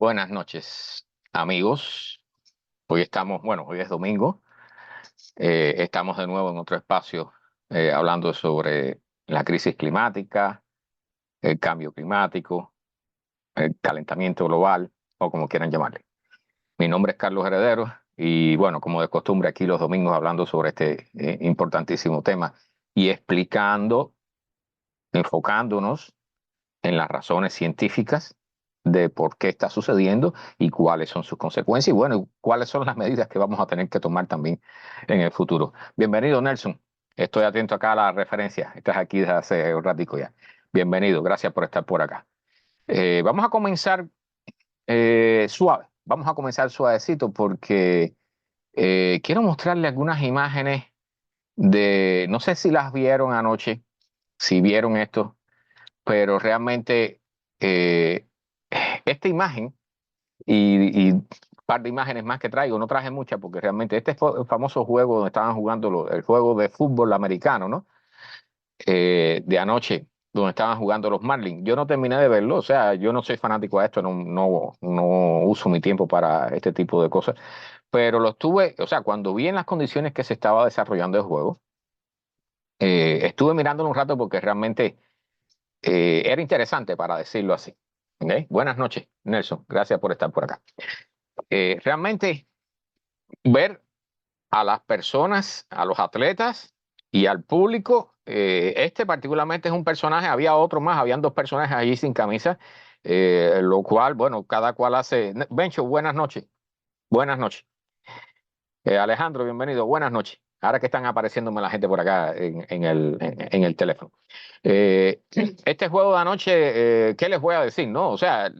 Buenas noches, amigos. Hoy estamos, bueno, hoy es domingo. Estamos de nuevo en otro espacio hablando sobre la crisis climática, el cambio climático, el calentamiento global o como quieran llamarle. Mi nombre es Carlos Heredero y bueno, como de costumbre aquí los domingos hablando sobre este importantísimo tema y explicando, enfocándonos en las razones científicas de por qué está sucediendo y cuáles son sus consecuencias y bueno, cuáles son las medidas que vamos a tener que tomar también en el futuro. Bienvenido, Nelson. Estoy atento acá a la referencia. Estás aquí desde hace un ratico ya. Bienvenido, gracias por estar por acá. Vamos a comenzar suave. Vamos a comenzar suavecito porque quiero mostrarle algunas imágenes de, no sé si las vieron anoche, si vieron esto, pero realmente eh, esta imagen y un par de imágenes más que traigo, no traje muchas porque realmente este fue el famoso juego donde estaban jugando el juego de fútbol americano, ¿no? De anoche, donde estaban jugando los Marlins. Yo no terminé de verlo, o sea, yo no soy fanático de esto, no uso mi tiempo para este tipo de cosas, pero lo estuve, o sea, cuando vi en las condiciones que se estaba desarrollando el juego, estuve mirándolo un rato porque realmente era interesante, para decirlo así. ¿Ok? Buenas noches, Nelson. Gracias por estar por acá. Realmente ver a las personas, a los atletas y al público, este particularmente es un personaje, había otro más, habían dos personajes allí sin camisa, lo cual, bueno, cada cual hace. Bencho, buenas noches. Buenas noches. Alejandro, bienvenido. Buenas noches. Ahora que están apareciéndome la gente por acá en el teléfono. Este juego de anoche, ¿qué les voy a decir? No, o sea,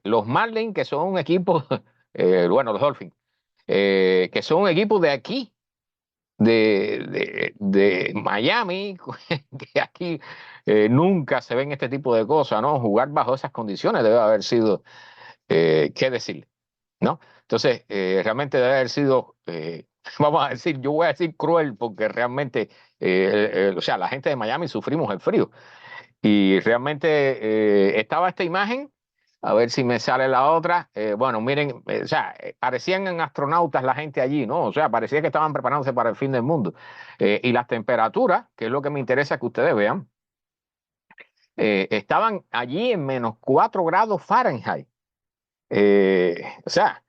los Marlins, que son un equipo, bueno, los Dolphins, que son un equipo de aquí, de Miami, que aquí nunca se ven este tipo de cosas, ¿no? Jugar bajo esas condiciones debe haber sido, ¿qué decir? ¿No? Entonces, realmente debe haber sido, vamos a decir, yo voy a decir cruel, porque realmente, o sea, la gente de Miami sufrimos el frío. Y realmente estaba esta imagen, a ver si me sale la otra. Bueno, miren, o sea, parecían astronautas la gente allí, ¿no? O sea, parecía que estaban preparándose para el fin del mundo. Y las temperaturas, que es lo que me interesa que ustedes vean, estaban allí en -4 grados Fahrenheit. O sea,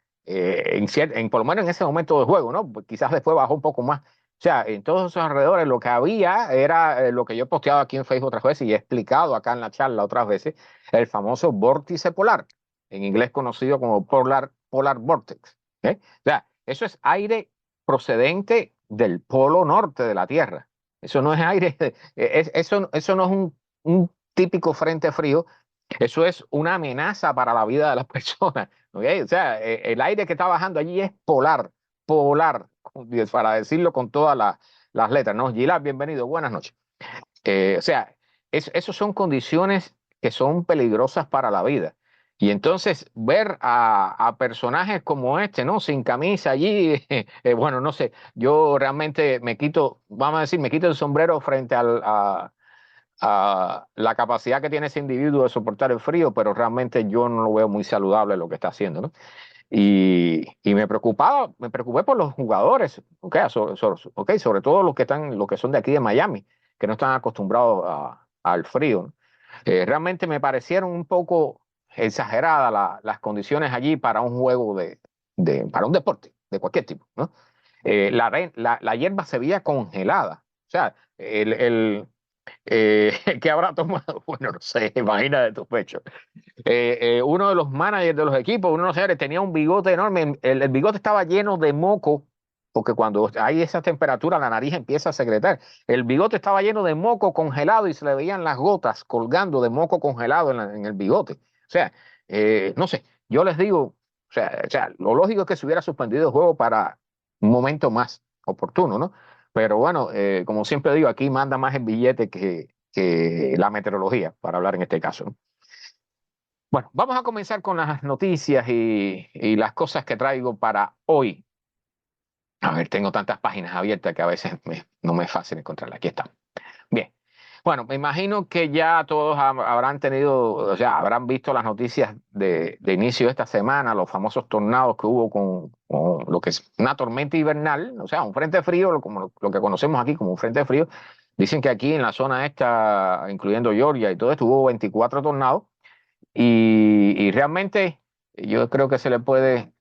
por lo menos en ese momento del juego, ¿no? Pues quizás después bajó un poco más. O sea, en todos esos alrededores lo que había era lo que yo he posteado aquí en Facebook otras veces y he explicado acá en la charla otras veces, el famoso vórtice polar, en inglés conocido como polar vortex. ¿Ok? O sea, eso es aire procedente del polo norte de la Tierra. Eso no es aire, eso no es un típico frente frío, eso es una amenaza para la vida de las personas. ¿Ok? O sea, el aire que está bajando allí es polar, polar, para decirlo con todas las letras, ¿no? Gilad, bienvenido, buenas noches. O sea, esas son condiciones que son peligrosas para la vida. Y entonces ver a personajes como este, ¿no? Sin camisa allí, bueno, no sé, yo realmente me quito, vamos a decir, me quito el sombrero frente a la capacidad que tiene ese individuo de soportar el frío, pero realmente yo no lo veo muy saludable lo que está haciendo, ¿no? Y me preocupé por los jugadores, okay, sobre todo los que son de aquí de Miami, que no están acostumbrados al frío, ¿no? Realmente me parecieron un poco exageradas las condiciones allí para un juego para un deporte de cualquier tipo, ¿no? La hierba se veía congelada, o sea, ¿qué habrá tomado? Bueno, no sé, imagina de tu pecho. Uno de los managers de los equipos, uno de los señores, tenía un bigote enorme. El bigote estaba lleno de moco, porque cuando hay esa temperatura la nariz empieza a secretar. El bigote estaba lleno de moco congelado y se le veían las gotas colgando de moco congelado en el bigote. O sea, no sé, yo les digo, o sea, lo lógico es que se hubiera suspendido el juego para un momento más oportuno, ¿no? Pero bueno, como siempre digo, aquí manda más el billete que la meteorología, para hablar en este caso, ¿no? Bueno, vamos a comenzar con las noticias y las cosas que traigo para hoy. A ver, tengo tantas páginas abiertas que a veces no me es fácil encontrarlas. Aquí está. Bien. Bueno, me imagino que ya todos habrán tenido, o sea, habrán visto las noticias de inicio de esta semana, los famosos tornados que hubo con lo que es una tormenta invernal, o sea, un frente frío, como lo que conocemos aquí como un frente frío. Dicen que aquí en la zona esta, incluyendo Georgia y todo esto, hubo 24 tornados y realmente yo creo que se le puede,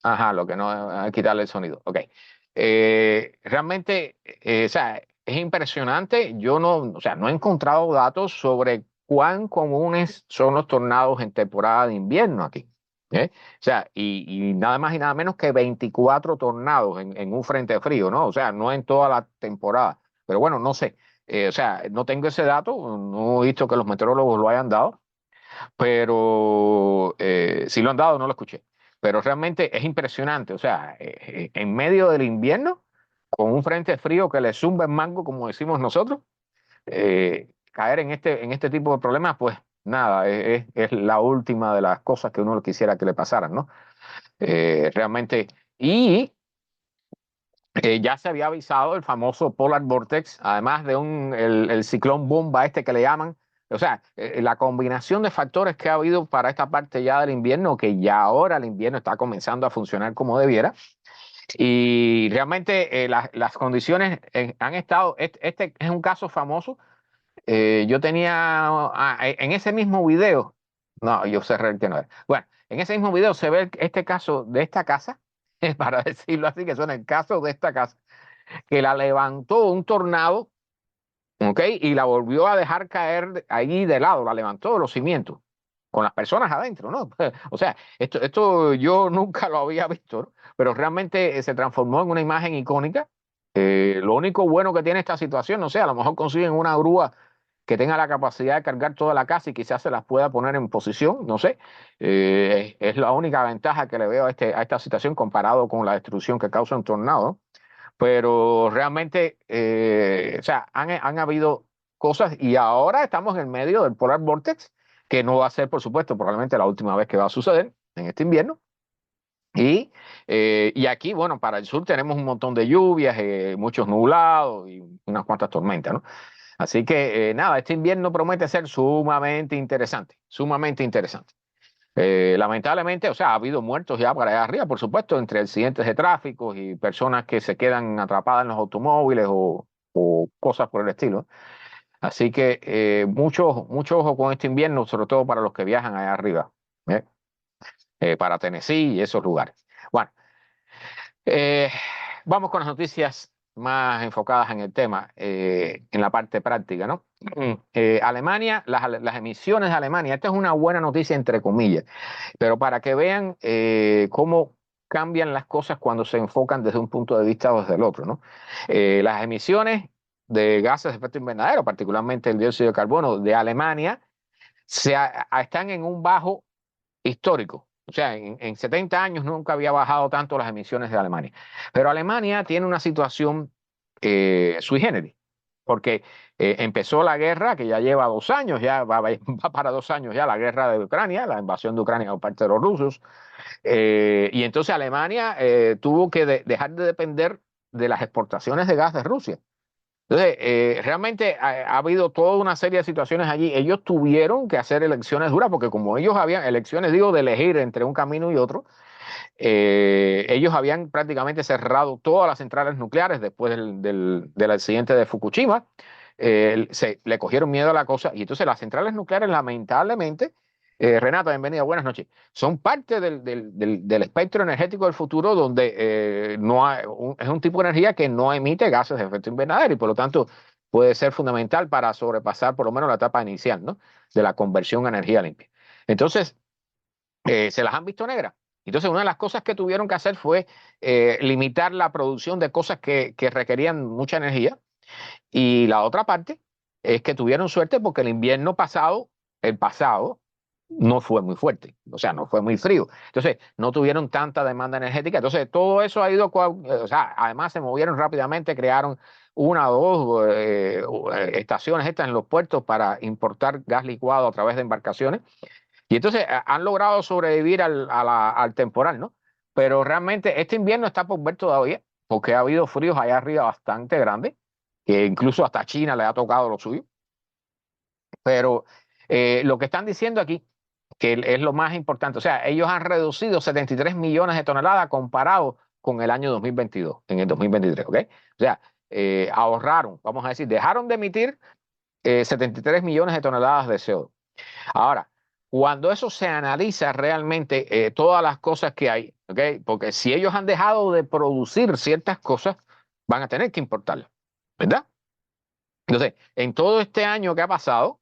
ajá, lo que no es quitarle el sonido. Ok. Realmente, o sea, es impresionante. Yo no, o sea, no he encontrado datos sobre cuán comunes son los tornados en temporada de invierno aquí. ¿Eh? O sea, y nada más y nada menos que 24 tornados en un frente frío, ¿no? O sea, no en toda la temporada. Pero bueno, no sé. O sea, no tengo ese dato, no he visto que los meteorólogos lo hayan dado, pero si lo han dado, no lo escuché. Pero realmente es impresionante, o sea, en medio del invierno, con un frente frío que le zumba el mango, como decimos nosotros, caer en este tipo de problemas, pues nada, es la última de las cosas que uno quisiera que le pasaran, ¿no? Realmente, y ya se había avisado el famoso Polar Vortex, además de el ciclón bomba este que le llaman. O sea, la combinación de factores que ha habido para esta parte ya del invierno, que ya ahora el invierno está comenzando a funcionar como debiera. Y realmente las condiciones han estado, este es un caso famoso. Yo tenía, en ese mismo video, no, yo cerré el que no era. Bueno, en ese mismo video se ve este caso de esta casa, para decirlo así, que son el caso de esta casa que la levantó un tornado, ¿ok? Y la volvió a dejar caer ahí de lado, la levantó de los cimientos, con las personas adentro, ¿no? O sea, esto yo nunca lo había visto, ¿no? Pero realmente se transformó en una imagen icónica. Lo único bueno que tiene esta situación, no sé, a lo mejor consiguen una grúa que tenga la capacidad de cargar toda la casa y quizás se las pueda poner en posición, no sé. Es la única ventaja que le veo a esta situación comparado con la destrucción que causa un tornado, pero realmente, o sea, han habido cosas y ahora estamos en el medio del Polar Vortex, que no va a ser, por supuesto, probablemente la última vez que va a suceder en este invierno. Y aquí, bueno, para el sur tenemos un montón de lluvias, muchos nublados y unas cuantas tormentas, ¿no? Así que, nada, este invierno promete ser sumamente interesante, sumamente interesante. Lamentablemente, o sea, ha habido muertos ya para allá arriba, por supuesto, entre accidentes de tráfico y personas que se quedan atrapadas en los automóviles o cosas por el estilo. Así que mucho ojo con este invierno, sobre todo para los que viajan allá arriba, ¿eh? Para Tennessee y esos lugares. Bueno, eh, vamos con las noticias más enfocadas en el tema, en la parte práctica, ¿no? Alemania, las emisiones de Alemania, esta es una buena noticia entre comillas, pero para que vean cómo cambian las cosas cuando se enfocan desde un punto de vista o desde el otro, ¿no? Las emisiones de gases de efecto invernadero, particularmente el dióxido de carbono de Alemania, están en un bajo histórico. O sea, en 70 años nunca había bajado tanto las emisiones de Alemania. Pero Alemania tiene una situación sui generis, porque empezó la guerra, que ya lleva 2 años, ya va para 2 años ya la guerra de Ucrania, la invasión de Ucrania por parte de los rusos. Y entonces Alemania tuvo que dejar de depender de las exportaciones de gas de Rusia. Entonces, realmente ha habido toda una serie de situaciones allí. Ellos tuvieron que hacer elecciones duras, porque como ellos habían elecciones, digo, de elegir entre un camino y otro, ellos habían prácticamente cerrado todas las centrales nucleares después del accidente de Fukushima. Le cogieron miedo a la cosa y entonces las centrales nucleares, lamentablemente, Renata, bienvenida, buenas noches, son parte del espectro energético del futuro donde no es un tipo de energía que no emite gases de efecto invernadero y por lo tanto puede ser fundamental para sobrepasar por lo menos la etapa inicial, ¿no? De la conversión a energía limpia. Entonces, se las han visto negras. Entonces, una de las cosas que tuvieron que hacer fue limitar la producción de cosas que requerían mucha energía. Y la otra parte es que tuvieron suerte porque el pasado, no fue muy fuerte, o sea, no fue muy frío. Entonces, no tuvieron tanta demanda energética. Entonces, todo eso ha ido, o sea, además se movieron rápidamente, crearon una o dos estaciones estas en los puertos para importar gas licuado a través de embarcaciones. Y entonces han logrado sobrevivir al temporal, ¿no? Pero realmente este invierno está por ver todavía, porque ha habido fríos allá arriba bastante grandes, que incluso hasta China le ha tocado lo suyo. Pero lo que están diciendo aquí, que es lo más importante, o sea, ellos han reducido 73 millones de toneladas comparado con el año 2022, en el 2023, ¿ok? O sea, ahorraron, vamos a decir, dejaron de emitir 73 millones de toneladas de CO2. Ahora, cuando eso se analiza realmente, todas las cosas que hay, ¿ok? Porque si ellos han dejado de producir ciertas cosas, van a tener que importarlas, ¿verdad? Entonces, en todo este año que ha pasado,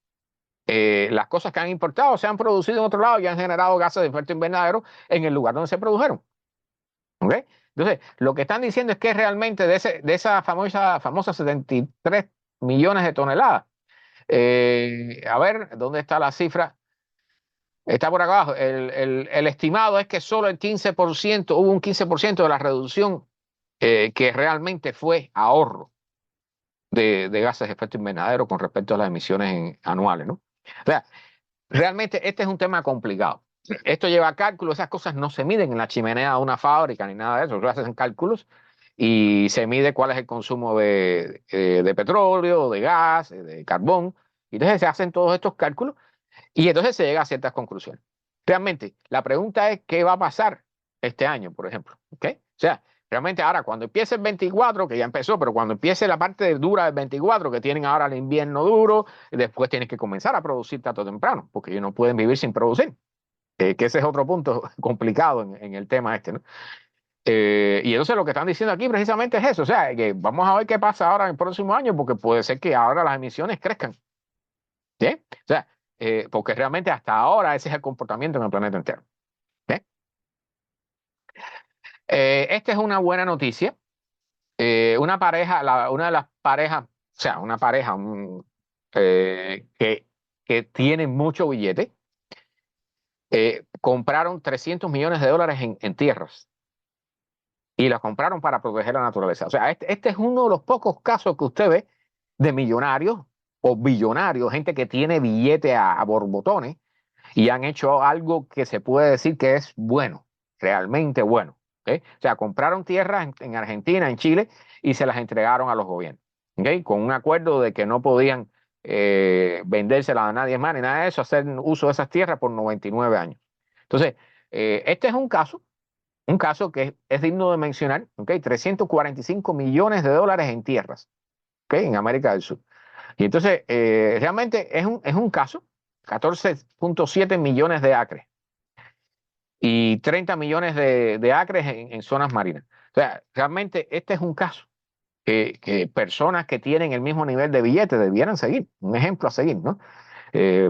las cosas que han importado se han producido en otro lado y han generado gases de efecto invernadero en el lugar donde se produjeron. ¿Ok? Entonces, lo que están diciendo es que realmente de esa famosa 73 millones de toneladas, a ver, ¿dónde está la cifra? Está por acá abajo. El estimado es que solo el 15%, hubo un 15% de la reducción que realmente fue ahorro de gases de efecto invernadero con respecto a las emisiones anuales, ¿no? O sea, realmente este es un tema complicado. Esto lleva cálculos, esas cosas no se miden en la chimenea de una fábrica ni nada de eso, se hacen cálculos y se mide cuál es el consumo de petróleo, de gas, de carbón. Y entonces se hacen todos estos cálculos y entonces se llega a ciertas conclusiones. Realmente, la pregunta es qué va a pasar este año, por ejemplo. ¿Ok? O sea, realmente ahora cuando empiece el 24, que ya empezó, pero cuando empiece la parte dura del 24, que tienen ahora el invierno duro, después tienen que comenzar a producir tanto temprano, porque ellos no pueden vivir sin producir. Que ese es otro punto complicado en el tema este, ¿no? Y entonces lo que están diciendo aquí precisamente es eso, o sea, que vamos a ver qué pasa ahora en el próximo año, porque puede ser que ahora las emisiones crezcan. ¿Sí? O sea, porque realmente hasta ahora ese es el comportamiento en el planeta entero. ¿Sí? Esta es una buena noticia. Una pareja, una de las parejas, o sea, una pareja que tiene mucho billete, compraron 300 millones de dólares en tierras y las compraron para proteger la naturaleza. O sea, este es uno de los pocos casos que usted ve de millonarios o billonarios, gente que tiene billete a borbotones y han hecho algo que se puede decir que es bueno, realmente bueno. ¿Ok? O sea, compraron tierras en Argentina, en Chile, y se las entregaron a los gobiernos. ¿Ok? Con un acuerdo de que no podían vendérselas a nadie más ni nada de eso, hacer uso de esas tierras por 99 años. Entonces, este es un caso que es digno de mencionar, ¿ok? 345 millones de dólares en tierras, ¿ok? En América del Sur. Y entonces, realmente es un caso, 14.7 millones de acres y 30 millones de acres en zonas marinas. O sea, realmente este es un caso que personas que tienen el mismo nivel de billete debieran seguir, un ejemplo a seguir, ¿no?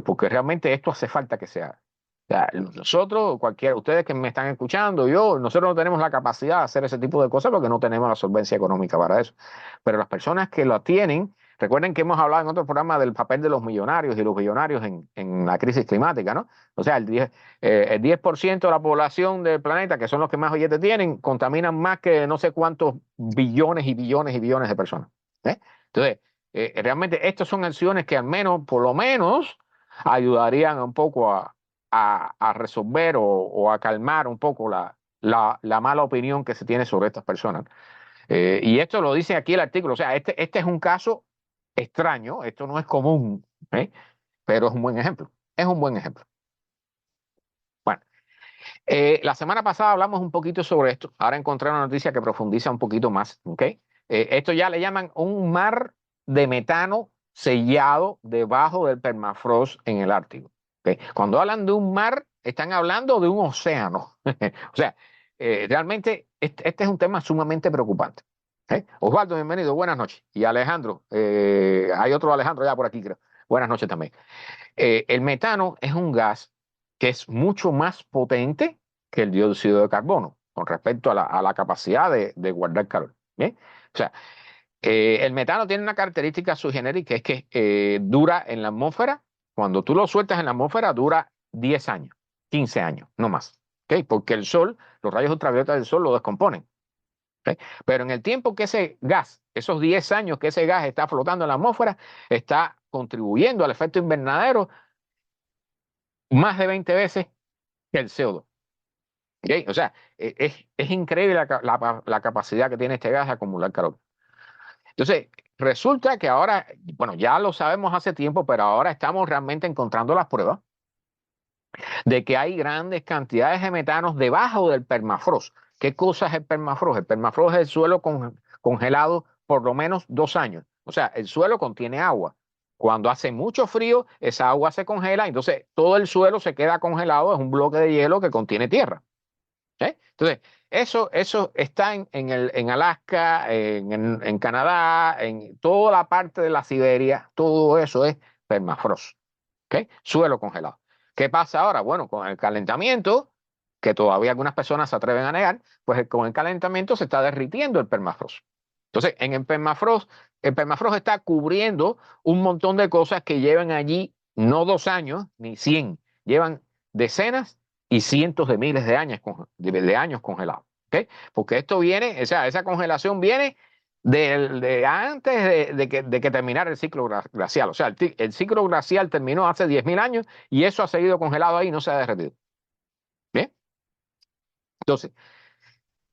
Porque realmente esto hace falta que se haga. O sea, nosotros, cualquiera, ustedes que me están escuchando, nosotros no tenemos la capacidad de hacer ese tipo de cosas porque no tenemos la solvencia económica para eso. Pero las personas que lo tienen, recuerden que hemos hablado en otro programa del papel de los millonarios y los billonarios en la crisis climática, ¿no? O sea, el 10% de la población del planeta, que son los que más billetes tienen, contaminan más que no sé cuántos billones y billones y billones de personas. ¿Eh? Entonces, realmente estas son acciones que al menos, por lo menos, ayudarían un poco a resolver o a calmar un poco la mala opinión que se tiene sobre estas personas. Y esto lo dice aquí el artículo, o sea, este es un caso extraño, esto no es común, ¿eh? Pero es un buen ejemplo, es un buen ejemplo. Bueno, la semana pasada hablamos un poquito sobre esto, ahora encontré una noticia que profundiza un poquito más, ¿ok? Esto ya le llaman un mar de metano sellado debajo del permafrost en el Ártico. ¿Ok? Cuando hablan de un mar, están hablando de un océano. O sea, realmente este es un tema sumamente preocupante. Osvaldo, bienvenido, buenas noches. Y Alejandro, hay otro Alejandro ya por aquí, creo. Buenas noches también. El metano es un gas que es mucho más potente que el dióxido de carbono con respecto a la capacidad de guardar calor. ¿Bien? O sea, el metano tiene una característica subgenérica, es que dura en la atmósfera, cuando tú lo sueltas en la atmósfera, dura 10 años, 15 años, no más. ¿Ok? Porque el sol, los rayos ultravioletas del sol lo descomponen. ¿Ok? Pero en el tiempo que ese gas, esos 10 años que ese gas está flotando en la atmósfera, está contribuyendo al efecto invernadero más de 20 veces que el CO2. ¿Ok? O sea, es increíble la capacidad que tiene este gas de acumular calor. Entonces, resulta que ahora, bueno, ya lo sabemos hace tiempo, pero ahora estamos realmente encontrando las pruebas de que hay grandes cantidades de metanos debajo del permafrost. ¿Qué cosa es el permafrost? El permafrost es el suelo congelado por lo menos 2 años. O sea, el suelo contiene agua. Cuando hace mucho frío, esa agua se congela, entonces todo el suelo se queda congelado, es un bloque de hielo que contiene tierra. Entonces, eso está en Alaska, en Canadá, en toda la parte de la Siberia, todo eso es permafrost. ¿Ok? Suelo congelado. ¿Qué pasa ahora? Bueno, con el calentamiento, que todavía algunas personas se atreven a negar, pues con el calentamiento se está derritiendo el permafrost. Entonces, en el permafrost está cubriendo un montón de cosas que llevan allí no 2 años ni 100, llevan decenas y cientos de miles de años, de años congelados. ¿Ok? Porque esto viene, o sea, esa congelación viene de antes de que terminara el ciclo glacial. O sea, el ciclo glacial terminó hace 10.000 años y eso ha seguido congelado ahí y no se ha derretido. ¿Bien? Entonces,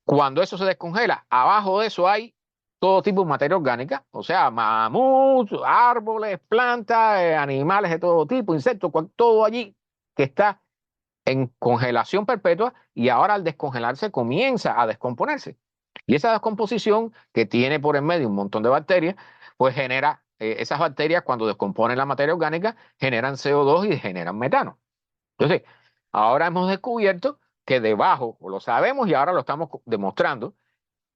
cuando eso se descongela, abajo de eso hay todo tipo de materia orgánica, o sea, mamuts, árboles, plantas, animales de todo tipo, insectos, todo allí que está en congelación perpetua y ahora al descongelarse comienza a descomponerse. Y esa descomposición que tiene por en medio un montón de bacterias, pues genera, esas bacterias cuando descomponen la materia orgánica generan CO2 y generan metano. Entonces, ahora hemos descubierto que debajo, o lo sabemos y ahora lo estamos demostrando,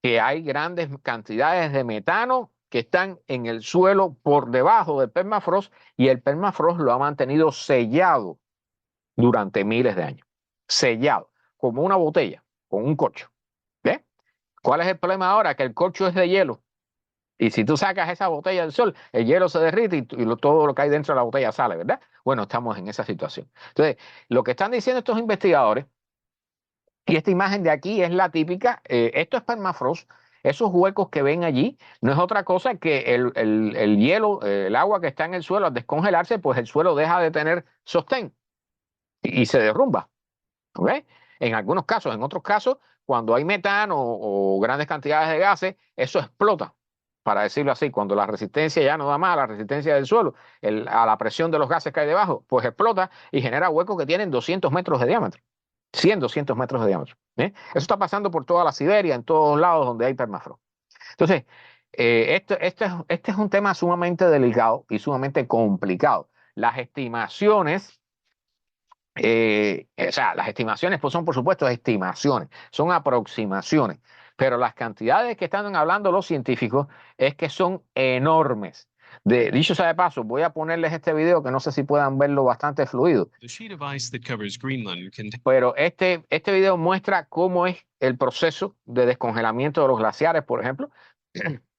que hay grandes cantidades de metano que están en el suelo por debajo del permafrost y el permafrost lo ha mantenido sellado durante miles de años. Sellado, como una botella, con un corcho. ¿Ves? ¿Cuál es el problema ahora? Que el corcho es de hielo. Y si tú sacas esa botella del sol, el hielo se derrite y todo lo que hay dentro de la botella sale, ¿verdad? Bueno, estamos en esa situación. Entonces, lo que están diciendo estos investigadores, y esta imagen de aquí es la típica, esto es permafrost, esos huecos que ven allí, no es otra cosa que el hielo, el agua que está en el suelo, al descongelarse, pues el suelo deja de tener sostén y se derrumba. ¿Ok? En algunos casos, en otros casos, cuando hay metano o grandes cantidades de gases, eso explota, para decirlo así. Cuando la resistencia ya no da más, la resistencia del suelo, a la presión de los gases que hay debajo, pues explota y genera huecos que tienen 200 metros de diámetro, 100, 200 metros de diámetro. Eso está pasando por toda la Siberia, en todos lados donde hay permafrost. Entonces, este es un tema sumamente delicado y sumamente complicado. Las estimaciones o sea, las estimaciones pues son por supuesto estimaciones, son aproximaciones, pero las cantidades que están hablando los científicos es que son enormes. Dicho sea de paso, voy a ponerles este video que no sé si puedan verlo bastante fluido, pero este video muestra cómo es el proceso de descongelamiento de los glaciares, por ejemplo.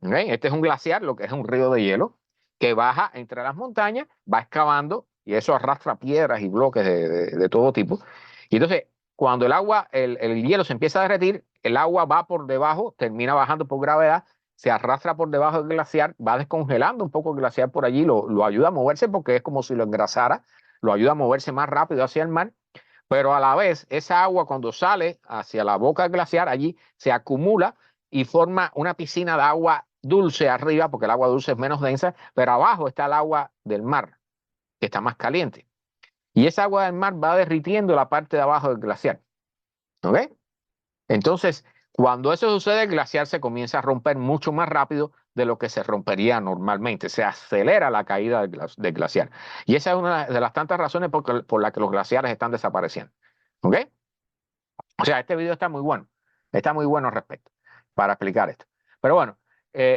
¿Okay? Este es un glaciar, lo que es un río de hielo, que baja entre las montañas, va excavando y eso arrastra piedras y bloques de todo tipo. Y entonces, cuando el hielo se empieza a derretir, el agua va por debajo, termina bajando por gravedad, se arrastra por debajo del glaciar, va descongelando un poco el glaciar por allí, lo ayuda a moverse porque es como si lo engrasara, lo ayuda a moverse más rápido hacia el mar, pero a la vez esa agua cuando sale hacia la boca del glaciar, allí se acumula y forma una piscina de agua dulce arriba, porque el agua dulce es menos densa, pero abajo está el agua del mar, que está más caliente. Y esa agua del mar va derritiendo la parte de abajo del glaciar. ¿Ok? Entonces, cuando eso sucede, el glaciar se comienza a romper mucho más rápido de lo que se rompería normalmente. Se acelera la caída del glaciar. Y esa es una de las tantas razones por las que los glaciares están desapareciendo. ¿Ok? O sea, este video está muy bueno. Está muy bueno al respecto para explicar esto. Pero bueno,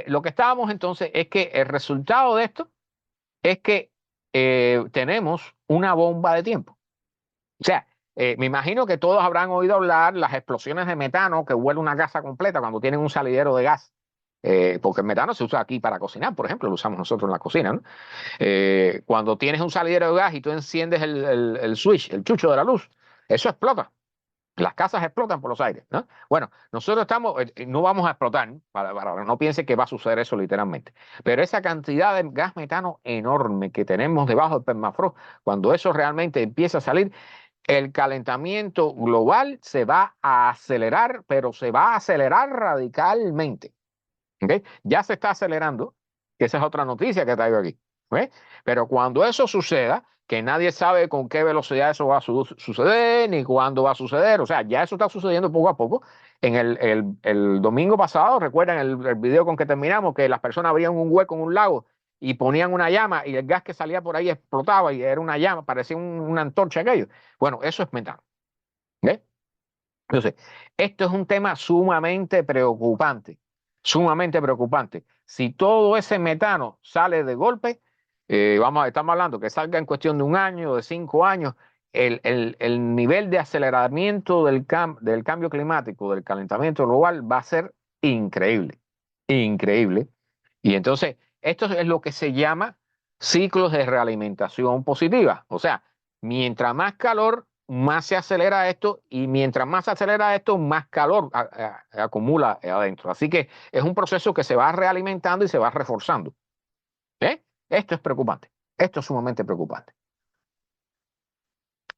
lo que estábamos entonces es que el resultado de esto es que tenemos una bomba de tiempo. O sea, me imagino que todos habrán oído hablar las explosiones de metano que huele una casa completa cuando tienen un salidero de gas. Porque el metano se usa aquí para cocinar, por ejemplo, lo usamos nosotros en la cocina, ¿no? Cuando tienes un salidero de gas y tú enciendes el switch, el chucho de la luz, eso explota. Las casas explotan por los aires, ¿no? Bueno, nosotros no vamos a explotar, para no piense que va a suceder eso literalmente, pero esa cantidad de gas metano enorme que tenemos debajo del permafrost, cuando eso realmente empieza a salir, el calentamiento global se va a acelerar, pero se va a acelerar radicalmente. ¿Okay? Ya se está acelerando, que esa es otra noticia que traigo aquí. ¿Ves? Pero cuando eso suceda, que nadie sabe con qué velocidad eso va a suceder, ni cuándo va a suceder, o sea, ya eso está sucediendo poco a poco. En el domingo pasado, recuerdan el video con que terminamos, que las personas abrían un hueco en un lago y ponían una llama y el gas que salía por ahí explotaba y era una llama, parecía una antorcha aquello. Bueno, eso es metano. ¿Ves? Entonces, esto es un tema sumamente preocupante, sumamente preocupante. Si todo ese metano sale de golpe, estamos hablando que salga en cuestión de un año, de 5 años, el nivel de aceleramiento del cambio climático, del calentamiento global, va a ser increíble, increíble. Y entonces, esto es lo que se llama ciclos de realimentación positiva. O sea, mientras más calor, más se acelera esto y mientras más se acelera esto, más calor acumula adentro. Así que es un proceso que se va realimentando y se va reforzando. ¿Eh? Esto es preocupante. Esto es sumamente preocupante.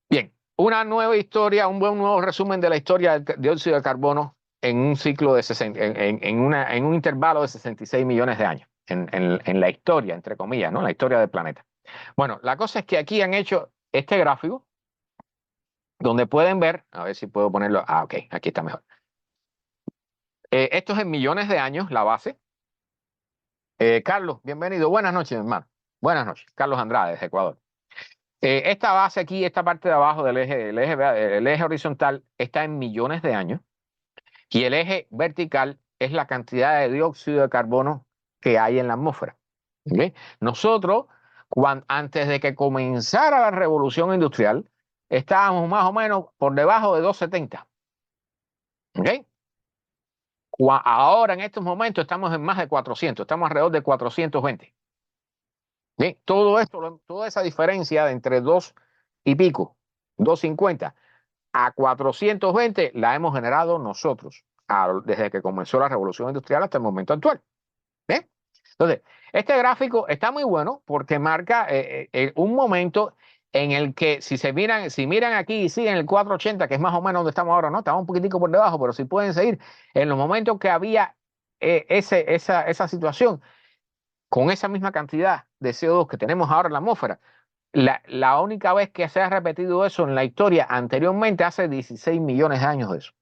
Bien, una nueva historia, un buen nuevo resumen de la historia del dióxido de carbono en un ciclo de 60, en un intervalo de 66 millones de años, en la historia, entre comillas, ¿no? La historia del planeta. Bueno, la cosa es que aquí han hecho este gráfico donde pueden ver, a ver si puedo ponerlo, ok, aquí está mejor. Esto es en millones de años, la base. Carlos, bienvenido, buenas noches, hermano. Buenas noches, Carlos Andrade, desde Ecuador. Esta base aquí, esta parte de abajo el eje horizontal está en millones de años y el eje vertical es la cantidad de dióxido de carbono que hay en la atmósfera. ¿Okay? Nosotros, antes de que comenzara la revolución industrial, estábamos más o menos por debajo de 270. ¿Okay? Ahora, en estos momentos, estamos en más de 400, estamos alrededor de 420. ¿Sí? Todo esto, toda esa diferencia de entre 2 y pico, 250 a 420, la hemos generado nosotros desde que comenzó la revolución industrial hasta el momento actual. ¿Ves? Entonces, este gráfico está muy bueno porque marca un momento en el que si miran aquí y siguen el 480, que es más o menos donde estamos ahora, ¿no? Estamos un poquitico por debajo, pero si pueden seguir, en los momentos que había esa situación, con esa misma cantidad de CO2 que tenemos ahora en la atmósfera, la única vez que se ha repetido eso en la historia anteriormente, hace 16 millones de años de eso.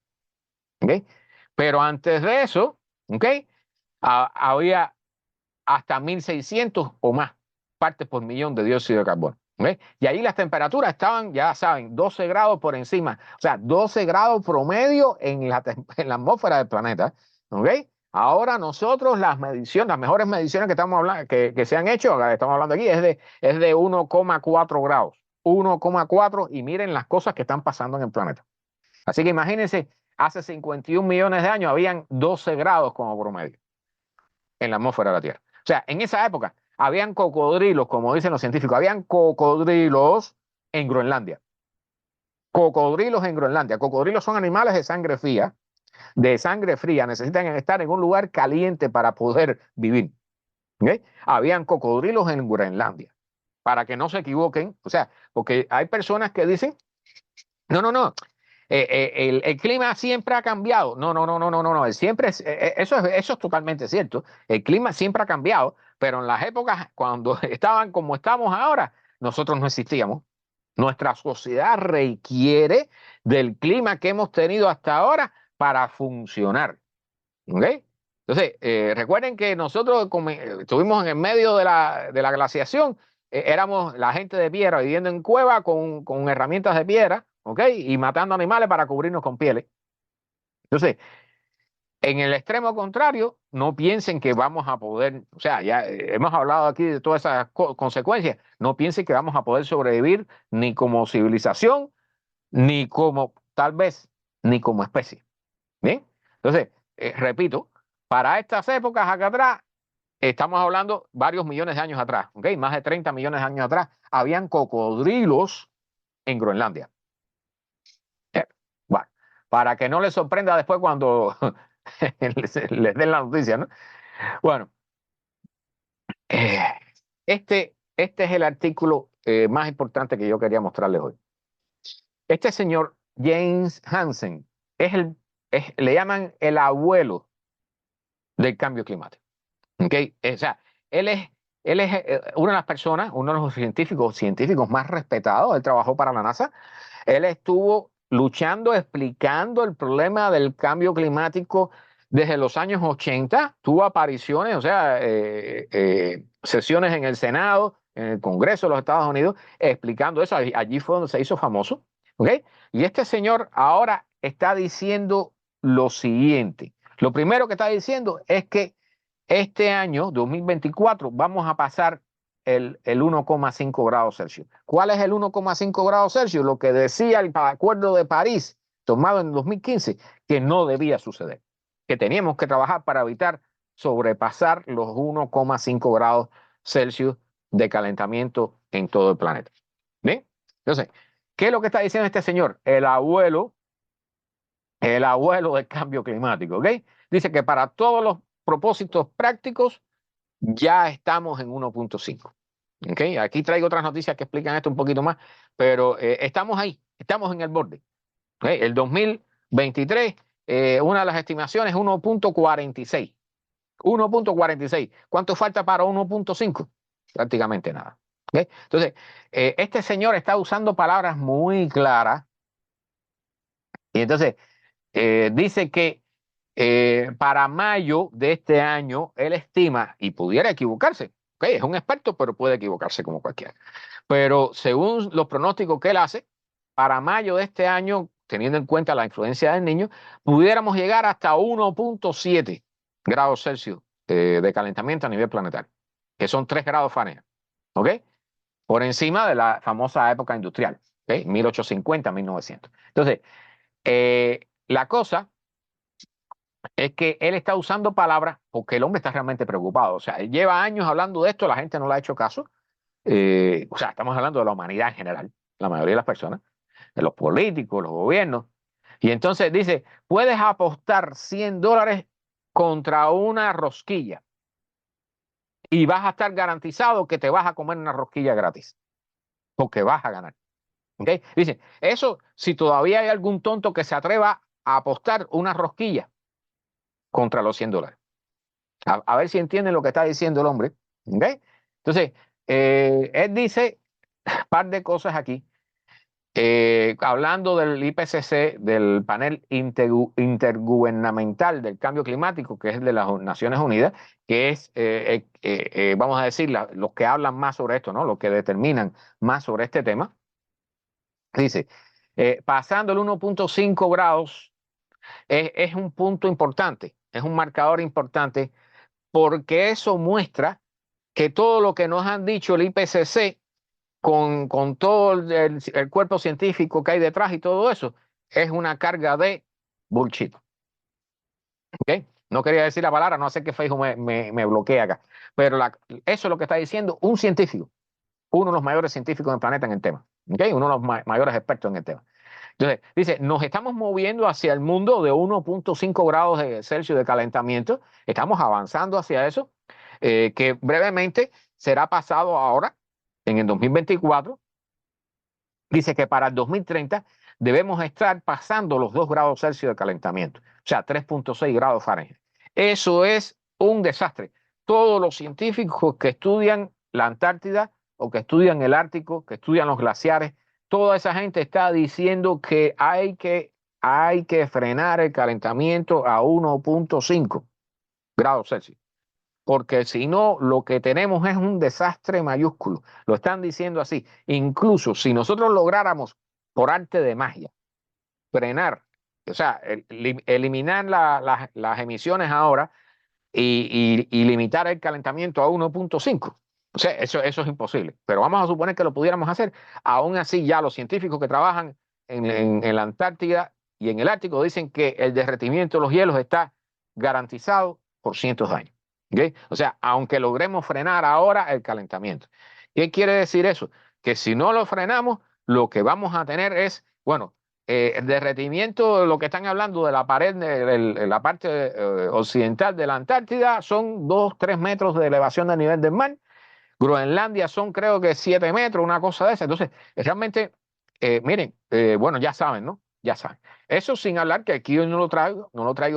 ¿Okay? Pero antes de eso, ¿okay? Había hasta 1.600 o más partes por millón de dióxido de carbono. ¿Okay? Y ahí las temperaturas estaban, ya saben, 12 grados por encima, o sea, 12 grados promedio en la atmósfera del planeta. ¿Okay? Ahora nosotros las mejores mediciones que estamos hablando, que se han hecho, estamos hablando aquí, es de 1,4 grados. 1,4 y miren las cosas que están pasando en el planeta. Así que imagínense, hace 51 millones de años habían 12 grados como promedio en la atmósfera de la Tierra. O sea, en esa época habían cocodrilos, como dicen los científicos, habían cocodrilos en Groenlandia. Cocodrilos en Groenlandia. Cocodrilos son animales de sangre fría, necesitan estar en un lugar caliente para poder vivir. ¿Okay? Habían cocodrilos en Groenlandia. Para que no se equivoquen, o sea, porque hay personas que dicen, no, no, no, el clima siempre ha cambiado. No, no, no, no, no, no, no. Eso es totalmente cierto. El clima siempre ha cambiado, pero en las épocas cuando estaban como estamos ahora, nosotros no existíamos. Nuestra sociedad requiere del clima que hemos tenido hasta ahora para funcionar. ¿Ok? Entonces, recuerden que nosotros estuvimos en el medio de la glaciación, éramos la gente de piedra viviendo en cueva con herramientas de piedra, ¿ok? Y matando animales para cubrirnos con pieles. Entonces, en el extremo contrario, no piensen que vamos a poder, o sea, ya hemos hablado aquí de todas esas consecuencias, no piensen que vamos a poder sobrevivir ni como civilización, ni como, tal vez, ni como especie. ¿Bien? Entonces, repito, para estas épocas acá atrás, estamos hablando varios millones de años atrás, ¿ok? Más de 30 millones de años atrás, habían cocodrilos en Groenlandia. Bueno, para que no les sorprenda después cuando les den la noticia, ¿no? Bueno, eh, este es el artículo más importante que yo quería mostrarles hoy. Este señor James Hansen le llaman el abuelo del cambio climático. ¿Okay? O sea, él es, él es una de las personas, uno de los científicos más respetados. Él trabajó para la NASA. Él estuvo luchando, explicando el problema del cambio climático desde los años 80. Tuvo apariciones, o sea, sesiones en el Senado, en el Congreso de los Estados Unidos, explicando eso. Allí fue donde se hizo famoso. ¿Ok? Y este señor ahora está diciendo lo siguiente. Lo primero que está diciendo es que este año, 2024, vamos a pasar el 1,5 grados Celsius. ¿Cuál es el 1,5 grados Celsius? Lo que decía el Acuerdo de París, tomado en 2015, que no debía suceder, que teníamos que trabajar para evitar sobrepasar los 1,5 grados Celsius de calentamiento en todo el planeta. ¿Bien? Entonces, ¿qué es lo que está diciendo este señor? El abuelo del cambio climático, ¿ok? Dice que para todos los propósitos prácticos ya estamos en 1,5. ¿Okay? Aquí traigo otras noticias que explican esto un poquito más, pero estamos ahí, estamos en el borde. ¿Okay? El 2023, una de las estimaciones es 1,46. 1,46. ¿Cuánto falta para 1,5? Prácticamente nada. ¿Okay? Entonces, este señor está usando palabras muy claras y entonces dice que para mayo de este año, él estima, y pudiera equivocarse, ¿okay? Es un experto, pero puede equivocarse como cualquiera. Pero según los pronósticos que él hace, para mayo de este año, teniendo en cuenta la influencia del niño, pudiéramos llegar hasta 1,7 grados Celsius de calentamiento a nivel planetario, que son 3 grados Fahrenheit, ¿ok? Por encima de la famosa época industrial, ¿ok? 1850, 1900. Entonces, la cosa es que él está usando palabras porque el hombre está realmente preocupado. O sea, él lleva años hablando de esto, la gente no le ha hecho caso. O sea, estamos hablando de la humanidad en general, la mayoría de las personas, de los políticos, los gobiernos. Y entonces dice, puedes apostar $100 contra una rosquilla y vas a estar garantizado que te vas a comer una rosquilla gratis, porque vas a ganar. ¿Ok? Dice, eso si todavía hay algún tonto que se atreva a apostar una rosquilla contra los $100. A ver si entienden lo que está diciendo el hombre. ¿Ok? Entonces, él dice un par de cosas aquí. Hablando del IPCC, del panel intergubernamental del cambio climático, que es de las Naciones Unidas, que es, vamos a decir, los que hablan más sobre esto, ¿no? Los que determinan más sobre este tema. Dice, pasando el 1,5 grados es un punto importante, es un marcador importante, porque eso muestra que todo lo que nos han dicho el IPCC con todo el cuerpo científico que hay detrás y todo eso, es una carga de bullshit. ¿Okay? No quería decir la palabra, no sé qué Facebook me bloquea acá, pero eso es lo que está diciendo un científico, uno de los mayores científicos del planeta en el tema, ¿okay? Uno de los mayores expertos en el tema. Entonces, dice, nos estamos moviendo hacia el mundo de 1,5 grados de Celsius de calentamiento, estamos avanzando hacia eso, que brevemente será pasado ahora, en el 2024. Dice que para el 2030 debemos estar pasando los 2 grados Celsius de calentamiento, o sea, 3,6 grados Fahrenheit. Eso es un desastre. Todos los científicos que estudian la Antártida o que estudian el Ártico, que estudian los glaciares, toda esa gente está diciendo que hay que frenar el calentamiento a 1,5 grados Celsius. Porque si no, lo que tenemos es un desastre mayúsculo. Lo están diciendo así. Incluso si nosotros lográramos, por arte de magia, frenar, o sea, eliminar las emisiones ahora y limitar el calentamiento a 1,5. O sea, eso es imposible. Pero vamos a suponer que lo pudiéramos hacer. Aún así, ya los científicos que trabajan en la Antártida y en el Ártico dicen que el derretimiento de los hielos está garantizado por cientos de años. ¿Okay? O sea, aunque logremos frenar ahora el calentamiento. ¿Qué quiere decir eso? Que si no lo frenamos, lo que vamos a tener es, bueno, el derretimiento, lo que están hablando de la pared, de la parte occidental de la Antártida, son 2, 3 metros de elevación del nivel del mar. Groenlandia son creo que 7 metros, una cosa de esa. Entonces, realmente, miren, bueno, ya saben, ¿no? Ya saben. Eso sin hablar que aquí hoy no lo traigo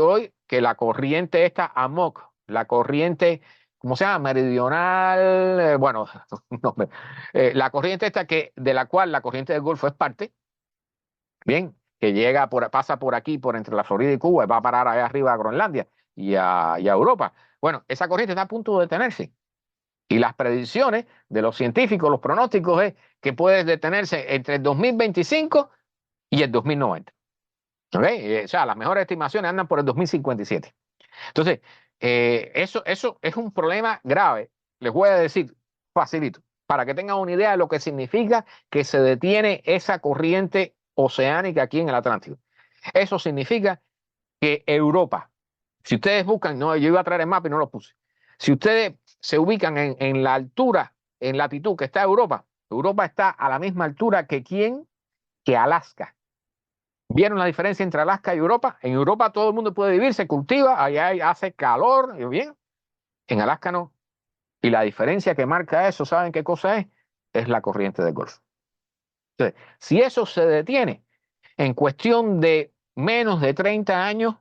hoy, que la corriente esta AMOC, la corriente ¿cómo se llama? Meridional, bueno, no, la corriente esta de la cual la corriente del Golfo es parte, bien, que pasa por aquí, por entre la Florida y Cuba, y va a parar allá arriba a Groenlandia y a Europa. Bueno, esa corriente está a punto de detenerse. Y las predicciones de los científicos, los pronósticos es que puede detenerse entre el 2025 y el 2090. ¿Okay? O sea, las mejores estimaciones andan por el 2057. Entonces, eso es un problema grave. Les voy a decir facilito, para que tengan una idea de lo que significa que se detiene esa corriente oceánica aquí en el Atlántico. Eso significa que Europa, si ustedes buscan, no, yo iba a traer el mapa y no lo puse. Si ustedes se ubican en la altura, en latitud que está Europa, Europa está a la misma altura que quién, que Alaska. ¿Vieron la diferencia entre Alaska y Europa? En Europa todo el mundo puede vivir, se cultiva, allá hace calor, bien. En Alaska no. Y la diferencia que marca eso, ¿saben qué cosa es? Es la corriente del Golfo. Entonces, si eso se detiene, en cuestión de menos de 30 años,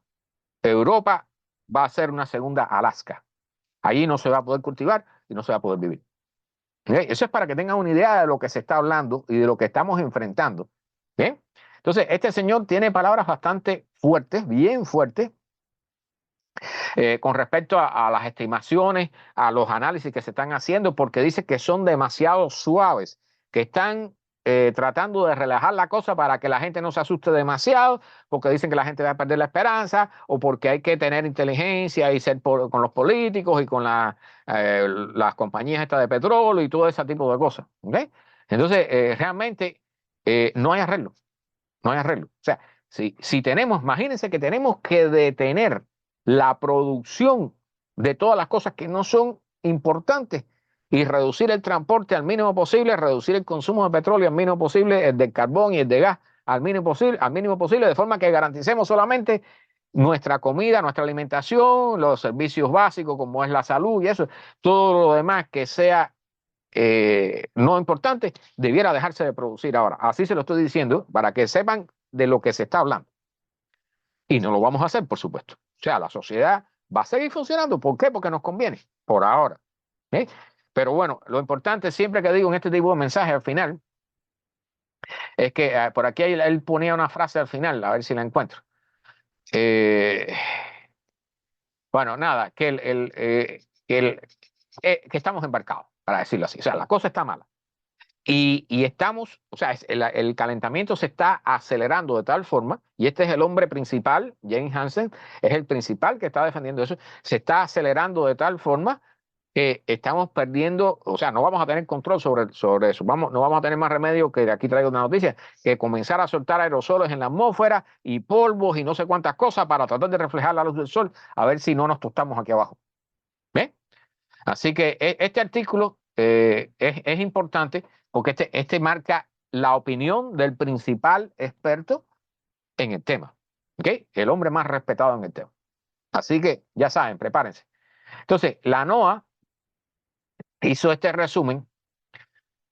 Europa va a ser una segunda Alaska. Allí no se va a poder cultivar y no se va a poder vivir. ¿Okay? Eso es para que tengan una idea de lo que se está hablando y de lo que estamos enfrentando. ¿Bien? Entonces, este señor tiene palabras bastante fuertes, bien fuertes, con respecto a las estimaciones, a los análisis que se están haciendo, porque dice que son demasiado suaves, que están tratando de relajar la cosa para que la gente no se asuste demasiado, porque dicen que la gente va a perder la esperanza, o porque hay que tener inteligencia y ser con los políticos y con las compañías estas de petróleo y todo ese tipo de cosas. ¿Okay? Entonces, realmente no hay arreglo, no hay arreglo. O sea, si tenemos, imagínense que tenemos que detener la producción de todas las cosas que no son importantes y reducir el transporte al mínimo posible, reducir el consumo de petróleo al mínimo posible, el de carbón y el de gas al mínimo posible, de forma que garanticemos solamente nuestra comida, nuestra alimentación, los servicios básicos como es la salud y eso, todo lo demás que sea no importante, debiera dejarse de producir ahora. Así se lo estoy diciendo para que sepan de lo que se está hablando. Y no lo vamos a hacer, por supuesto. O sea, la sociedad va a seguir funcionando. ¿Por qué? Porque nos conviene, por ahora. ¿Eh? Pero bueno, lo importante siempre que digo en este tipo de mensajes al final, es que por aquí él ponía una frase al final, a ver si la encuentro. Eh, bueno, nada, que estamos embarcados, para decirlo así. O sea, la cosa está mala. Y estamos, o sea, el calentamiento se está acelerando de tal forma, y este es el hombre principal, James Hansen, es el principal que está defendiendo eso, se está acelerando de tal forma que estamos perdiendo, o sea, no vamos a tener control sobre eso, no vamos a tener más remedio que, de aquí traigo una noticia, que comenzar a soltar aerosoles en la atmósfera y polvos y no sé cuántas cosas para tratar de reflejar la luz del sol, a ver si no nos tostamos aquí abajo. ¿Ves? Así que este artículo es importante porque este marca la opinión del principal experto en el tema, ¿ok? El hombre más respetado en el tema. Así que ya saben, prepárense. Entonces, la NOAA hizo este resumen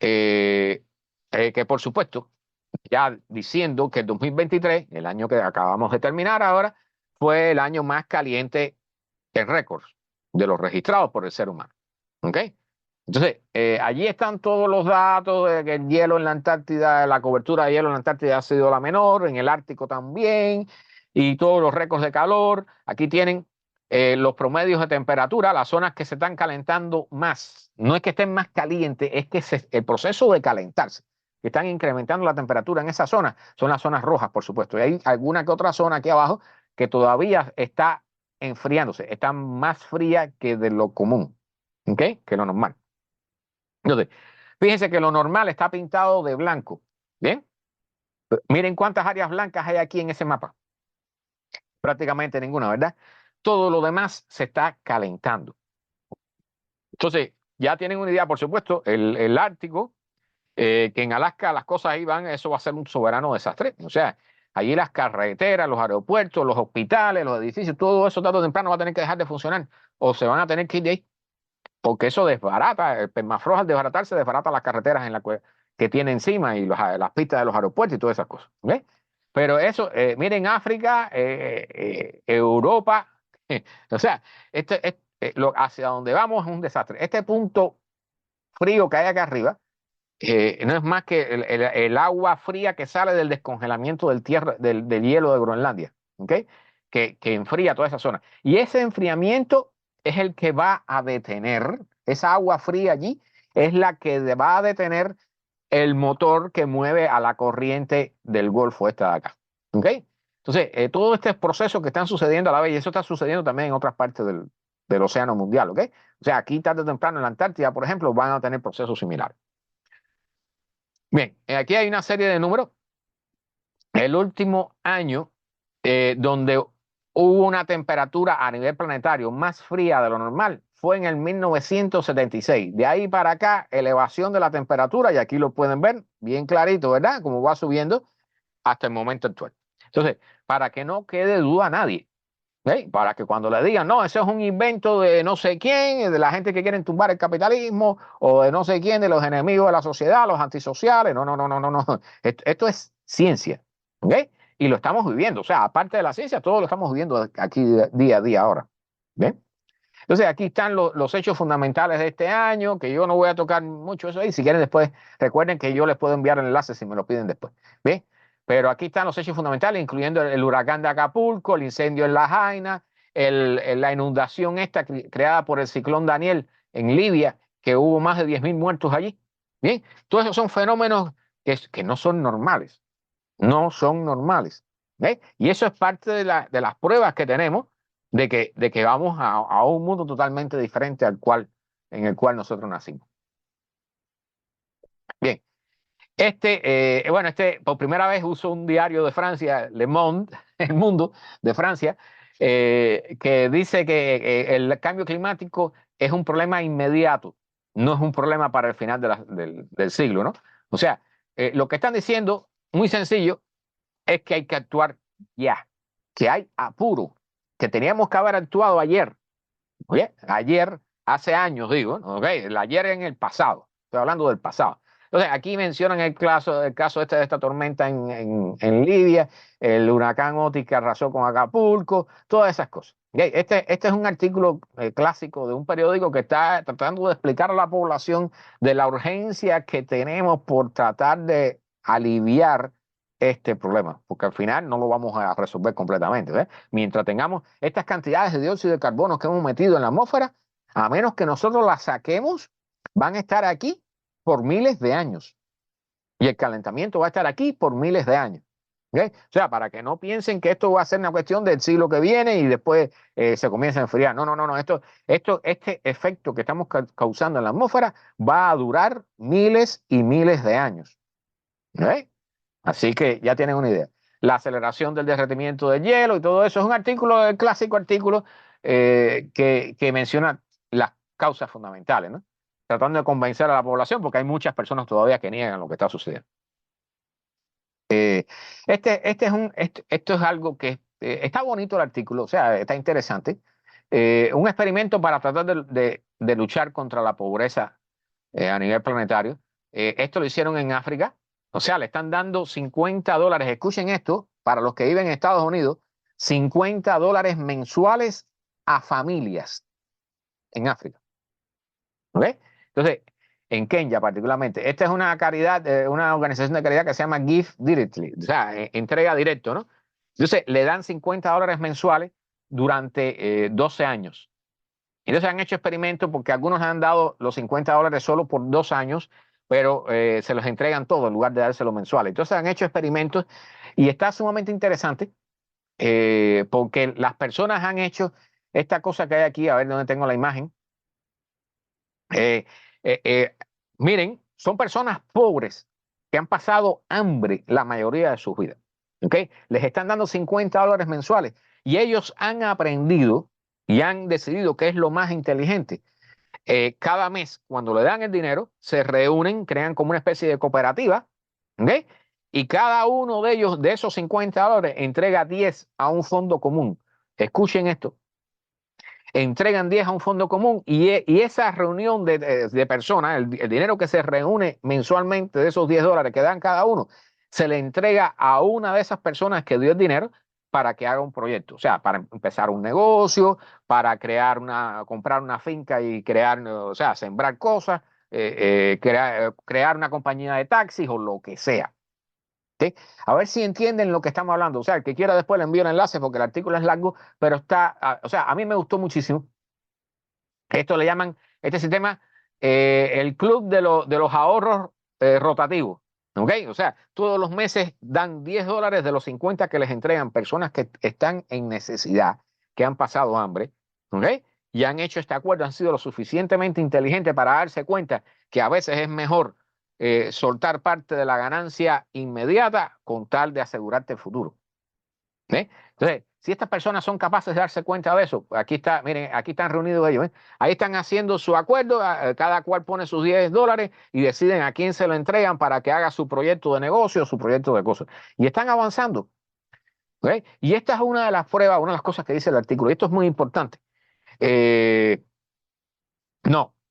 eh, que por supuesto, ya diciendo que el 2023, el año que acabamos de terminar ahora, fue el año más caliente en récords de los registrados por el ser humano. ¿Ok? Entonces, allí están todos los datos de que el hielo en la Antártida, la cobertura de hielo en la Antártida ha sido la menor, en el Ártico también, y todos los récords de calor. Aquí tienen los promedios de temperatura, las zonas que se están calentando más. No es que estén más calientes, es que el proceso de calentarse, que están incrementando la temperatura en esa zona, son las zonas rojas, por supuesto. Y hay alguna que otra zona aquí abajo que todavía está enfriándose, está más fría que de lo común, ¿ok? Que lo normal. Entonces, fíjense que lo normal está pintado de blanco. ¿Bien? Miren cuántas áreas blancas hay aquí en ese mapa. Prácticamente ninguna, ¿verdad? Todo lo demás se está calentando. Entonces, ya tienen una idea, por supuesto, el Ártico, que en Alaska las cosas ahí van, eso va a ser un soberano desastre. O sea, allí las carreteras, los aeropuertos, los hospitales, los edificios, todo eso tarde o temprano va a tener que dejar de funcionar o se van a tener que ir de ahí. Porque eso desbarata, el permafrost al desbaratarse desbarata las carreteras que tiene encima y las pistas de los aeropuertos y todas esas cosas. ¿Okay? Pero eso, miren África, Europa, o sea, hacia donde vamos es un desastre. Este punto frío que hay acá arriba no es más que el agua fría que sale del descongelamiento del hielo de Groenlandia, ¿ok? Que enfría toda esa zona. Y ese enfriamiento es el que va a detener, esa agua fría allí es la que va a detener el motor que mueve a la corriente del Golfo de acá, ¿ok? Entonces, todo este proceso que están sucediendo a la vez, y eso está sucediendo también en otras partes del océano mundial, ¿ok? O sea, aquí tarde o temprano en la Antártida, por ejemplo, van a tener procesos similares. Bien, aquí hay una serie de números. El último año donde hubo una temperatura a nivel planetario más fría de lo normal fue en el 1976. De ahí para acá, elevación de la temperatura, y aquí lo pueden ver bien clarito, ¿verdad? Como va subiendo hasta el momento actual. Entonces, para que no quede duda a nadie, ¿eh? Para que cuando le digan, no, eso es un invento de no sé quién, de la gente que quieren tumbar el capitalismo, o de no sé quién, de los enemigos de la sociedad, los antisociales, no, no, no, no, no, no. Esto es ciencia, ¿ok? Y lo estamos viviendo, o sea, aparte de la ciencia, todo lo estamos viviendo aquí día a día ahora, ¿bien? Entonces aquí están los hechos fundamentales de este año, que yo no voy a tocar mucho eso ahí. Si quieren después, recuerden que yo les puedo enviar el enlace si me lo piden después. ¿Bien? Pero aquí están los hechos fundamentales, incluyendo el huracán de Acapulco, el incendio en La Jaina, la inundación esta creada por el ciclón Daniel en Libia, que hubo más de 10.000 muertos allí. Bien, todos esos son fenómenos que no son normales, no son normales. ¿Ves? Y eso es parte de las pruebas que tenemos de que vamos a un mundo totalmente diferente en el cual nosotros nacimos. Bien, bueno, por primera vez uso un diario de Francia, Le Monde, El Mundo de Francia, que dice que el cambio climático es un problema inmediato, no es un problema para el final del siglo, ¿no? O sea, lo que están diciendo, muy sencillo, es que hay que actuar ya, que hay apuro, que teníamos que haber actuado ayer. Oye, ayer, hace años digo, ¿no? Okay, el ayer en el pasado, estoy hablando del pasado. Entonces, aquí mencionan el caso de esta tormenta en Libia, el huracán Otis que arrasó con Acapulco, todas esas cosas. Okay, este es un artículo clásico de un periódico que está tratando de explicar a la población de la urgencia que tenemos por tratar de aliviar este problema, porque al final no lo vamos a resolver completamente, ¿ves? Mientras tengamos estas cantidades de dióxido de carbono que hemos metido en la atmósfera, a menos que nosotros las saquemos, van a estar aquí por miles de años. Y el calentamiento va a estar aquí por miles de años. ¿Okay? O sea, para que no piensen que esto va a ser una cuestión del siglo que viene y después se comienza a enfriar. No, no, no, no. Este efecto que estamos causando en la atmósfera va a durar miles y miles de años. ¿Okay? Así que ya tienen una idea. La aceleración del derretimiento del hielo y todo eso es un artículo, el clásico artículo que menciona las causas fundamentales, ¿no? Tratando de convencer a la población porque hay muchas personas todavía que niegan lo que está sucediendo. Esto es algo que está bonito el artículo, o sea, está interesante. Un experimento para tratar de luchar contra la pobreza a nivel planetario. Esto lo hicieron en África. O sea, le están dando $50. Escuchen esto, para los que viven en Estados Unidos, $50 mensuales a familias en África. ¿Ok? Entonces, en Kenia particularmente. Esta es una caridad, una organización de caridad que se llama Give Directly, o sea, entrega directo, ¿no? Entonces, le dan $50 mensuales durante 12 años. Entonces han hecho experimentos porque algunos han dado los $50 solo por 2 años, pero se los entregan todos en lugar de dárselo mensual. Entonces han hecho experimentos y está sumamente interesante porque las personas han hecho esta cosa que hay aquí, a ver dónde tengo la imagen. Eh, eh, eh, Miren, son personas pobres que han pasado hambre la mayoría de sus vidas. ¿Okay? Les están dando $50 mensuales y ellos han aprendido y han decidido que es lo más inteligente. Cada mes, cuando le dan el dinero, se reúnen, crean como una especie de cooperativa, ¿okay? Y cada uno de ellos, de esos $50, entrega 10 a un fondo común. Escuchen esto. Entregan 10 a un fondo común y esa reunión de personas, el dinero que se reúne mensualmente de esos $10 que dan cada uno, se le entrega a una de esas personas que dio el dinero para que haga un proyecto, o sea, para empezar un negocio, para comprar una finca y crear, o sea, sembrar cosas, crear una compañía de taxis o lo que sea. ¿Sí? A ver si entienden lo que estamos hablando. O sea, el que quiera después le envío el enlace porque el artículo es largo, pero o sea, a mí me gustó muchísimo. Esto le llaman, este sistema, el club de los ahorros rotativos. ¿Ok? O sea, todos los meses dan $10 de los 50 que les entregan personas que están en necesidad, que han pasado hambre. ¿Ok? Y han hecho este acuerdo, han sido lo suficientemente inteligentes para darse cuenta que a veces es mejor soltar parte de la ganancia inmediata con tal de asegurarte el futuro. ¿Eh? Entonces, si estas personas son capaces de darse cuenta de eso, aquí está, miren, aquí están reunidos ellos, ¿eh? Ahí están haciendo su acuerdo, cada cual pone sus $10 y deciden a quién se lo entregan para que haga su proyecto de negocio, su proyecto de cosas. Y están avanzando. ¿Ok? Y esta es una de las pruebas, una de las cosas que dice el artículo. Y esto es muy importante. Eh,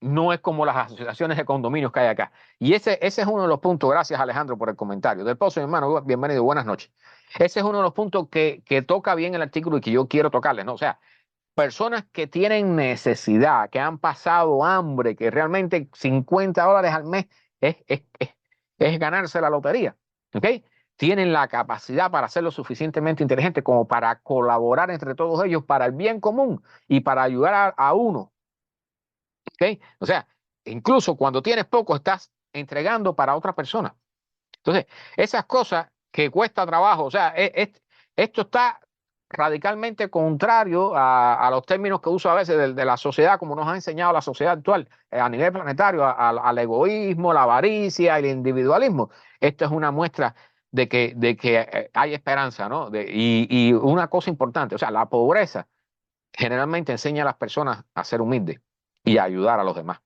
no es como las asociaciones de condominios que hay acá. Y ese es uno de los puntos, gracias Alejandro por el comentario. Del Pozo, mi hermano, bienvenido, buenas noches. Ese es uno de los puntos que toca bien el artículo y que yo quiero tocarles, ¿no? O sea, personas que tienen necesidad, que han pasado hambre, que realmente $50 al mes es ganarse la lotería, ¿ok? Tienen la capacidad para ser lo suficientemente inteligente como para colaborar entre todos ellos para el bien común y para ayudar a uno. ¿Ok? O sea, incluso cuando tienes poco, estás entregando para otra persona. Entonces, esas cosas que cuesta trabajo, o sea, esto está radicalmente contrario a los términos que uso a veces de la sociedad, como nos ha enseñado la sociedad actual a nivel planetario, al egoísmo, la avaricia, el individualismo. Esto es una muestra de que hay esperanza, ¿no? Y una cosa importante, o sea, la pobreza generalmente enseña a las personas a ser humildes y a ayudar a los demás.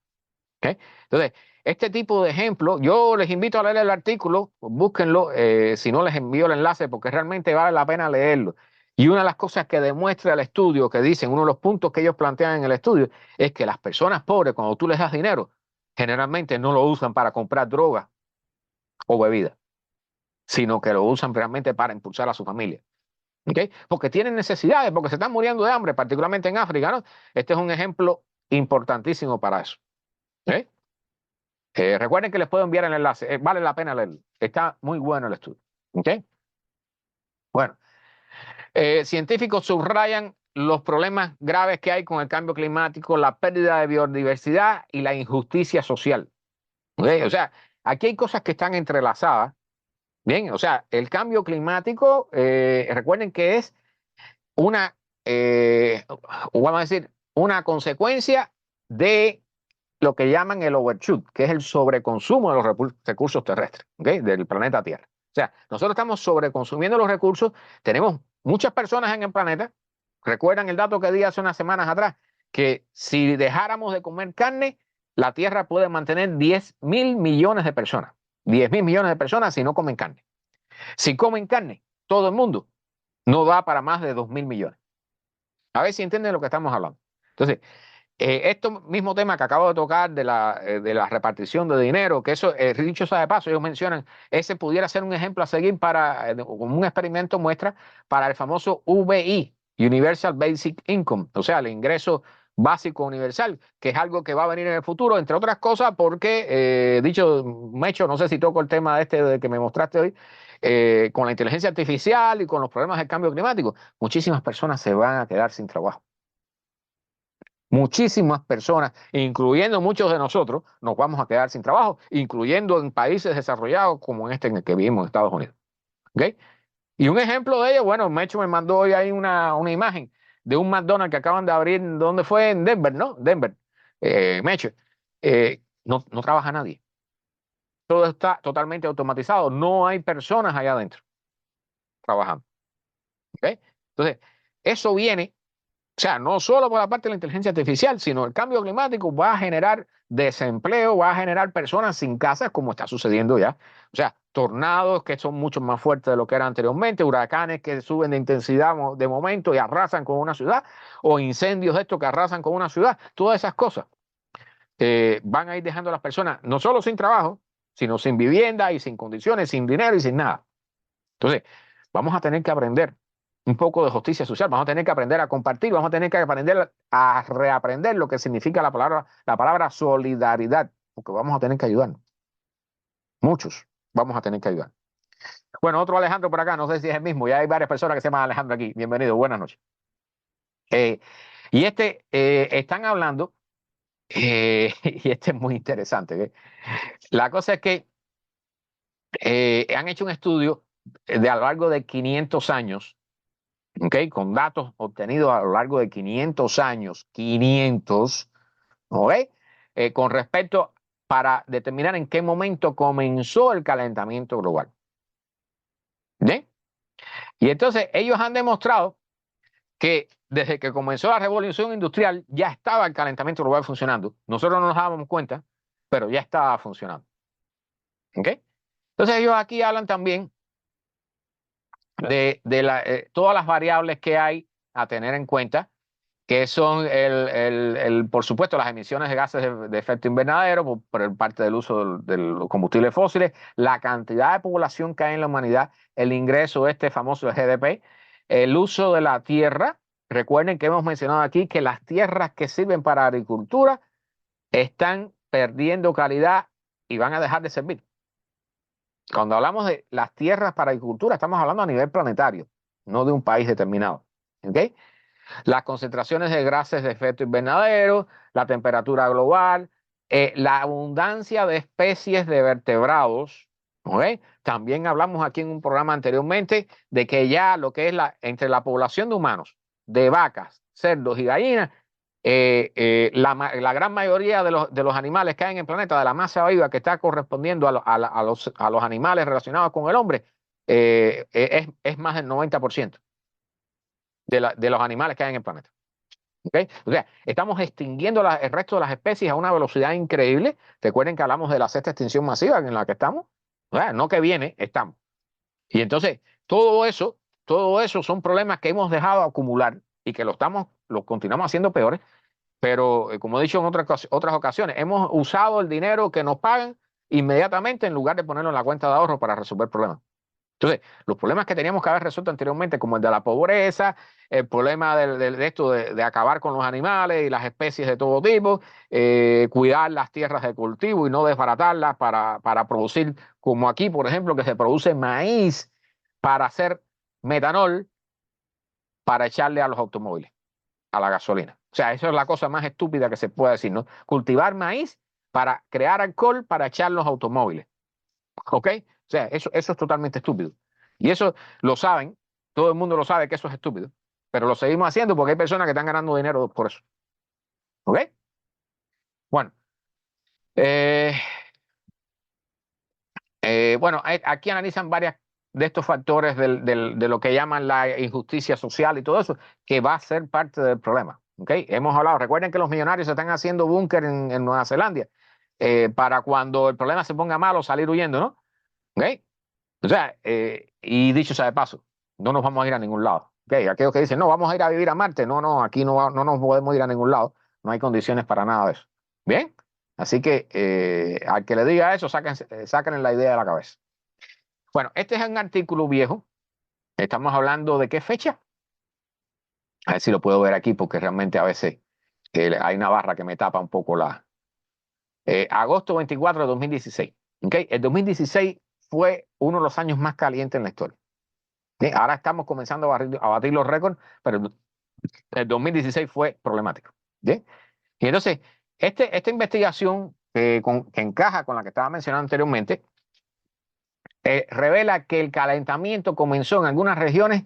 ¿Ok? Entonces, este tipo de ejemplo, yo les invito a leer el artículo, búsquenlo, si no les envío el enlace porque realmente vale la pena leerlo. Y una de las cosas que demuestra el estudio, que dicen, uno de los puntos que ellos plantean en el estudio, es que las personas pobres, cuando tú les das dinero, generalmente no lo usan para comprar droga o bebida, sino que lo usan realmente para impulsar a su familia. ¿Ok? Porque tienen necesidades, porque se están muriendo de hambre, particularmente en África, ¿no? Este es un ejemplo importantísimo para eso. ¿Ok? Recuerden que les puedo enviar el enlace, vale la pena leerlo. Está muy bueno el estudio. ¿Ok? Bueno, científicos subrayan los problemas graves que hay con el cambio climático, la pérdida de biodiversidad y la injusticia social. ¿Ok? O sea, aquí hay cosas que están entrelazadas. Bien, o sea, el cambio climático, recuerden que es una, vamos a decir, una consecuencia de lo que llaman el overshoot, que es el sobreconsumo de los recursos terrestres, ¿okay? Del planeta Tierra. O sea, nosotros estamos sobreconsumiendo los recursos, tenemos muchas personas en el planeta. Recuerdan el dato que di hace unas semanas atrás, que si dejáramos de comer carne, la Tierra puede mantener 10.000 millones de personas. 10.000 millones de personas si no comen carne. Si comen carne, todo el mundo, no da para más de 2.000 millones. A ver si entienden lo que estamos hablando. Entonces, esto mismo tema que acabo de tocar de la repartición de dinero, que eso, dicho sea de paso, ellos mencionan, ese pudiera ser un ejemplo a seguir para, como un experimento muestra para el famoso UBI, Universal Basic Income, o sea, el ingreso básico universal, que es algo que va a venir en el futuro, entre otras cosas, porque, dicho Mecho, no sé si toco el tema este de que me mostraste hoy, con la inteligencia artificial y con los problemas del cambio climático, muchísimas personas se van a quedar sin trabajo. Muchísimas personas, incluyendo muchos de nosotros, nos vamos a quedar sin trabajo, incluyendo en países desarrollados como en este en el que vivimos, en Estados Unidos. ¿Okay? Y un ejemplo de ello, bueno, Mecho me mandó hoy ahí una imagen de un McDonald's que acaban de abrir, ¿dónde fue? En Denver, ¿no? Denver. Mecho, no trabaja nadie. Todo está totalmente automatizado. No hay personas allá adentro trabajando. ¿Okay? Entonces, eso viene. O sea, no solo por la parte de la inteligencia artificial, sino el cambio climático va a generar desempleo, va a generar personas sin casas, como está sucediendo ya. O sea, tornados que son mucho más fuertes de lo que eran anteriormente, huracanes que suben de intensidad de momento y arrasan con una ciudad, o incendios de estos que arrasan con una ciudad. Todas esas cosas van a ir dejando a las personas no solo sin trabajo, sino sin vivienda y sin condiciones, sin dinero y sin nada. Entonces, vamos a tener que aprender. un poco de justicia social, vamos a tener que aprender a compartir, vamos a tener que aprender a reaprender lo que significa la palabra solidaridad, porque vamos a tener que ayudar. Muchos vamos a tener que ayudar. Bueno, otro Alejandro por acá, no sé si es el mismo, ya hay varias personas que se llaman Alejandro aquí. Bienvenido, buenas noches. Y están hablando, y este es muy interesante. La cosa es que han hecho un estudio de a lo largo de 500 años, ¿okay? Con datos obtenidos a lo largo de 500 años, 500, ¿okay? Con respecto para determinar en qué momento comenzó el calentamiento global. ¿Bien? Y entonces ellos han demostrado que desde que comenzó la revolución industrial ya estaba el calentamiento global funcionando. Nosotros no nos dábamos cuenta, pero ya estaba funcionando. ¿Okay? Entonces ellos aquí hablan también de todas las variables que hay a tener en cuenta, que son, por supuesto, las emisiones de gases de efecto invernadero por parte del uso de los combustibles fósiles, la cantidad de población que hay en la humanidad, el ingreso de este famoso GDP, el uso de la tierra. Recuerden que hemos mencionado aquí que las tierras que sirven para agricultura están perdiendo calidad y van a dejar de servir. Cuando hablamos de las tierras para agricultura, estamos hablando a nivel planetario, no de un país determinado. ¿Okay? Las concentraciones de gases de efecto invernadero, la temperatura global, la abundancia de especies de vertebrados. ¿Okay? También hablamos aquí en un programa anteriormente de que ya lo que es entre la población de humanos, de vacas, cerdos y gallinas, la gran mayoría de los animales que hay en el planeta, de la masa viva que está correspondiendo a los animales relacionados con el hombre, es más del 90% de los animales que hay en el planeta. ¿Okay? O sea, estamos extinguiendo el resto de las especies a una velocidad increíble. Recuerden que hablamos de la sexta extinción masiva en la que estamos. O sea, no que viene, estamos. Y entonces, todo eso son problemas que hemos dejado acumular y que lo continuamos haciendo peores. Pero, como he dicho en otras ocasiones, hemos usado el dinero que nos pagan inmediatamente en lugar de ponerlo en la cuenta de ahorro para resolver problemas. Entonces, los problemas que teníamos que haber resuelto anteriormente, como el de la pobreza, el problema de esto de acabar con los animales y las especies de todo tipo, cuidar las tierras de cultivo y no desbaratarlas para producir, como aquí, por ejemplo, que se produce maíz para hacer metanol para echarle a los automóviles, a la gasolina. O sea, eso es la cosa más estúpida que se puede decir, ¿no? Cultivar maíz para crear alcohol para echar los automóviles. ¿Ok? O sea, eso es totalmente estúpido. Y eso lo saben, todo el mundo lo sabe que eso es estúpido, pero lo seguimos haciendo porque hay personas que están ganando dinero por eso. ¿Ok? Bueno, eh, bueno, aquí analizan varias de estos factores de lo que llaman la injusticia social y todo eso, que va a ser parte del problema. ¿Ok? Hemos hablado, recuerden que los millonarios se están haciendo búnker en Nueva Zelanda para cuando el problema se ponga malo salir huyendo, ¿no? ¿Ok? O sea, y dicho sea de paso, no nos vamos a ir a ningún lado. Okay, aquellos que dicen, no, vamos a ir a vivir a Marte. No, no, aquí no nos podemos ir a ningún lado. No hay condiciones para nada de eso. Bien, así que al que le diga eso, saquen la idea de la cabeza. Bueno, este es un artículo viejo. Estamos hablando de qué fecha. A ver si lo puedo ver aquí, porque realmente a veces hay una barra que me tapa un poco la. Agosto 24 de 2016. Okay, el 2016 fue uno de los años más calientes en la historia. ¿Sí? Ahora estamos comenzando a batir los récords, pero el 2016 fue problemático. ¿Sí? Y entonces, esta investigación que encaja con la que estaba mencionando anteriormente, revela que el calentamiento comenzó en algunas regiones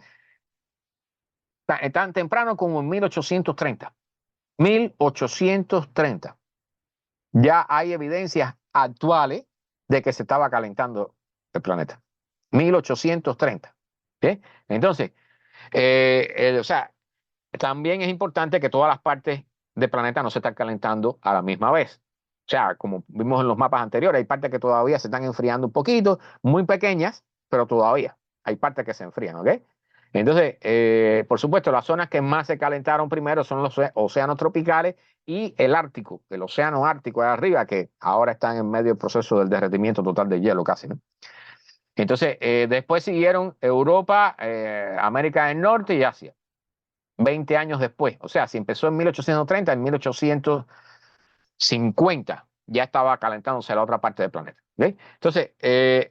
tan temprano como en 1830. 1830. Ya hay evidencias actuales de que se estaba calentando el planeta. 1830. ¿Sí? Entonces, o sea, también es importante que todas las partes del planeta no se están calentando a la misma vez. O sea, como vimos en los mapas anteriores, hay partes que todavía se están enfriando un poquito, muy pequeñas, pero todavía hay partes que se enfrían, ¿ok? Entonces, por supuesto, las zonas que más se calentaron primero son los océanos tropicales y el Ártico, el océano Ártico de arriba, que ahora está en medio del proceso del derretimiento total del hielo casi, ¿no? Entonces, después siguieron Europa, América del Norte y Asia, 20 años después. O sea, si empezó en 1830, en 1850 ya estaba calentándose la otra parte del planeta. ¿Ok? Entonces,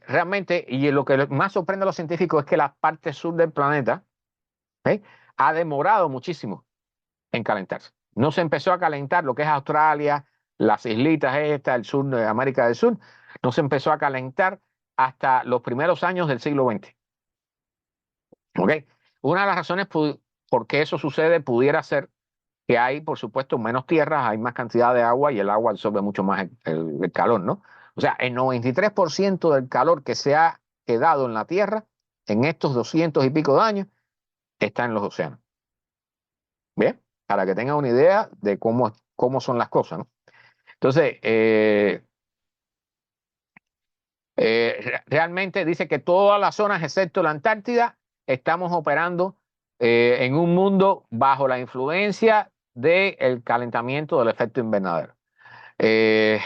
realmente, y lo que más sorprende a los científicos es que la parte sur del planeta, ¿ok?, ha demorado muchísimo en calentarse. No se empezó a calentar lo que es Australia, las islitas estas, el sur de América del Sur, no se empezó a calentar hasta los primeros años del siglo XX. ¿Ok? Una de las razones por qué eso sucede pudiera ser que hay, por supuesto, menos tierras, hay más cantidad de agua y el agua absorbe mucho más el calor, ¿no? O sea, el 93% del calor que se ha quedado en la Tierra en estos 200 y pico de años está en los océanos. ¿Bien? Para que tengan una idea de cómo son las cosas, ¿no? Entonces, realmente dice que todas las zonas, excepto la Antártida, estamos operando en un mundo bajo la influencia del calentamiento del efecto invernadero. Eh,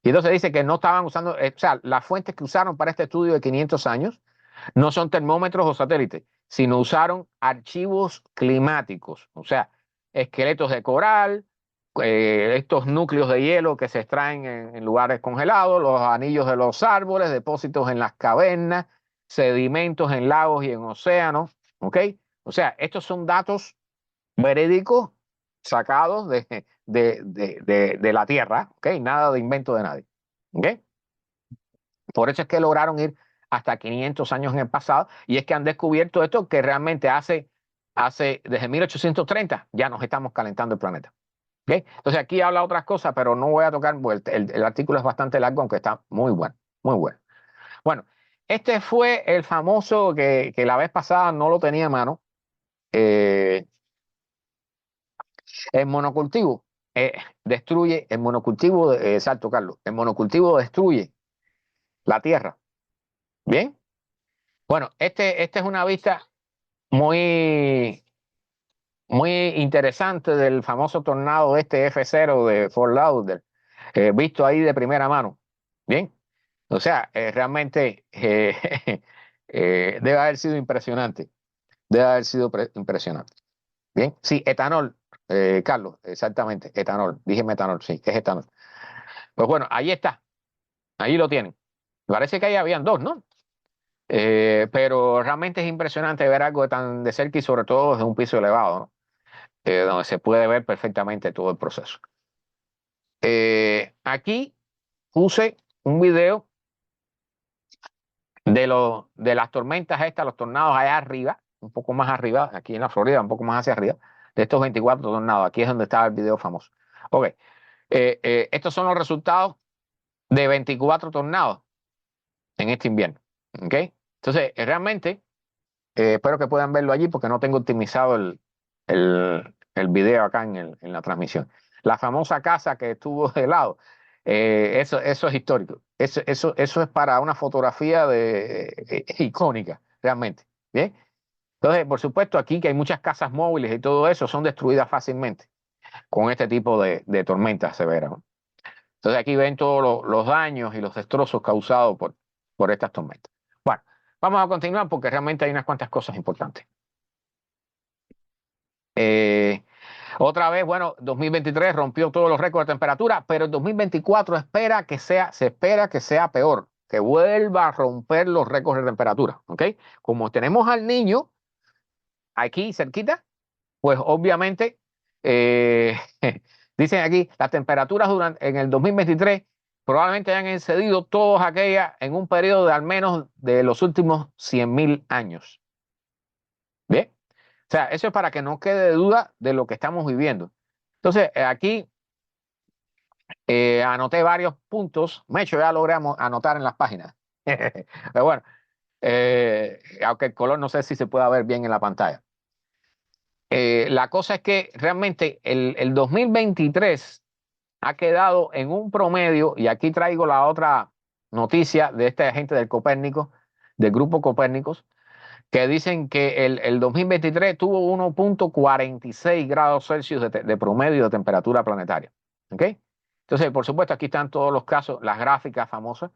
y entonces dice que no estaban usando, o sea, las fuentes que usaron para este estudio de 500 años no son termómetros o satélites, sino usaron archivos climáticos, o sea, esqueletos de coral, estos núcleos de hielo que se extraen en lugares congelados, los anillos de los árboles, depósitos en las cavernas, sedimentos en lagos y en océanos, ¿ok? O sea, estos son datos verídicos sacados de la Tierra, ¿ok? Nada de invento de nadie, ¿ok? Por eso es que lograron ir hasta 500 años en el pasado y es que han descubierto esto que realmente desde 1830 ya nos estamos calentando el planeta. ¿Okay? Entonces aquí habla otras cosas, pero no voy a tocar, porque el artículo es bastante largo, aunque está muy bueno, muy bueno. Bueno, este fue el famoso que la vez pasada no lo tenía a mano, eh, el monocultivo. Destruye el monocultivo, exacto, Carlos, el monocultivo destruye la tierra. Bien, bueno, este es una vista muy, muy interesante del famoso tornado este F0 de Fort Lauderdale, visto ahí de primera mano. Bien, o sea, realmente debe haber sido impresionante, debe haber sido impresionante. Bien, sí, etanol, Carlos, exactamente, etanol, dije metanol, sí, es etanol. Pues bueno, ahí está, ahí lo tienen. Parece que ahí habían dos, ¿no? Pero realmente es impresionante ver algo tan de cerca y sobre todo desde un piso elevado, ¿no? Donde se puede ver perfectamente todo el proceso. Aquí puse un video de las tormentas estas, los tornados allá arriba, un poco más arriba, aquí en la Florida, un poco más hacia arriba, de estos 24 tornados. Aquí es donde estaba el video famoso. Ok, estos son los resultados de 24 tornados en este invierno. Ok, entonces realmente espero que puedan verlo allí porque no tengo optimizado el video acá en la transmisión. La famosa casa que estuvo de lado, eso es histórico. Eso es para una fotografía icónica, realmente. ¿Bien? Entonces, por supuesto, aquí que hay muchas casas móviles y todo eso son destruidas fácilmente con este tipo de tormentas severas, ¿no? Entonces aquí ven todos los daños y los destrozos causados por estas tormentas. Bueno, vamos a continuar porque realmente hay unas cuantas cosas importantes. Eh, Otra vez, bueno, 2023 rompió todos los récords de temperatura, pero el 2024 se espera que sea peor, que vuelva a romper los récords de temperatura, ¿ok? Como tenemos al niño aquí cerquita, pues obviamente, eh, dicen aquí, las temperaturas en el 2023 probablemente hayan excedido todas aquellas en un periodo de al menos de los últimos 100.000 años. ¿Bien? O sea, eso es para que no quede duda de lo que estamos viviendo. Entonces, aquí anoté varios puntos. De hecho, ya logramos anotar en las páginas. Pero bueno, aunque el color no sé si se puede ver bien en la pantalla. La cosa es que realmente el 2023 ha quedado en un promedio, y aquí traigo la otra noticia de esta gente del Copérnico, del grupo Copérnicos, que dicen que el 2023 tuvo 1,46 grados Celsius de promedio de temperatura planetaria. ¿Ok? Entonces, por supuesto, aquí están todos los casos, las gráficas famosas,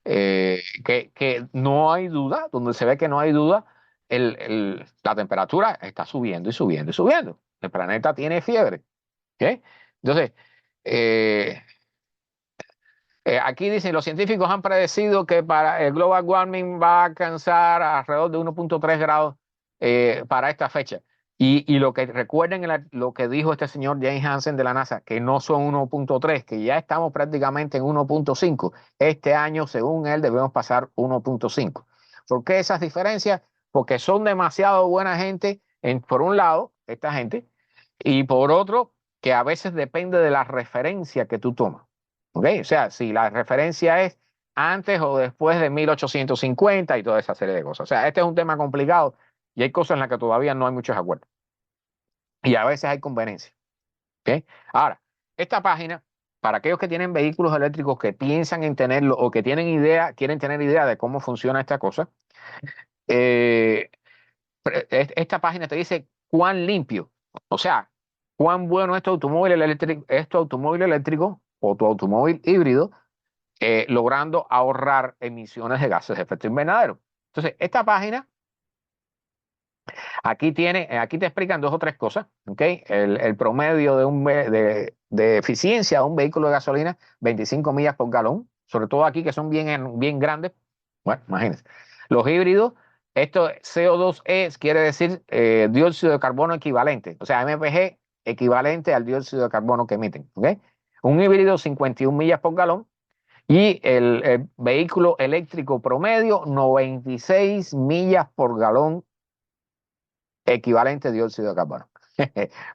que no hay duda, donde se ve que no hay duda, la temperatura está subiendo y subiendo y subiendo. El planeta tiene fiebre. ¿Ok? Entonces, eh, aquí dicen, los científicos han predecido que para el global warming va a alcanzar alrededor de 1.3 grados para esta fecha. Y lo que recuerden lo que dijo este señor James Hansen de la NASA, que no son 1.3, que ya estamos prácticamente en 1.5. Este año, según él, debemos pasar 1.5. ¿Por qué esas diferencias? Porque son demasiado buena gente, por un lado, esta gente, y por otro, que a veces depende de la referencia que tú tomas. ¿Ok? O sea, si la referencia es antes o después de 1850 y toda esa serie de cosas. O sea, este es un tema complicado y hay cosas en las que todavía no hay muchos acuerdos. Y a veces hay conveniencia. ¿Ok? Ahora, esta página, para aquellos que tienen vehículos eléctricos que piensan en tenerlo o que tienen idea, quieren tener idea de cómo funciona esta cosa, eh, esta página te dice cuán limpio, o sea, cuán bueno es tu automóvil eléctrico o tu automóvil híbrido, logrando ahorrar emisiones de gases de efecto invernadero. Entonces, esta página aquí te explican dos o tres cosas, ¿ok? El promedio de eficiencia de un vehículo de gasolina, 25 millas por galón, sobre todo aquí que son bien grandes. Bueno, imagínense. Los híbridos, esto CO2e quiere decir dióxido de carbono equivalente, o sea, MPG equivalente al dióxido de carbono que emiten, ¿ok? Un híbrido 51 millas por galón y el vehículo eléctrico promedio 96 millas por galón equivalente a dióxido de carbono.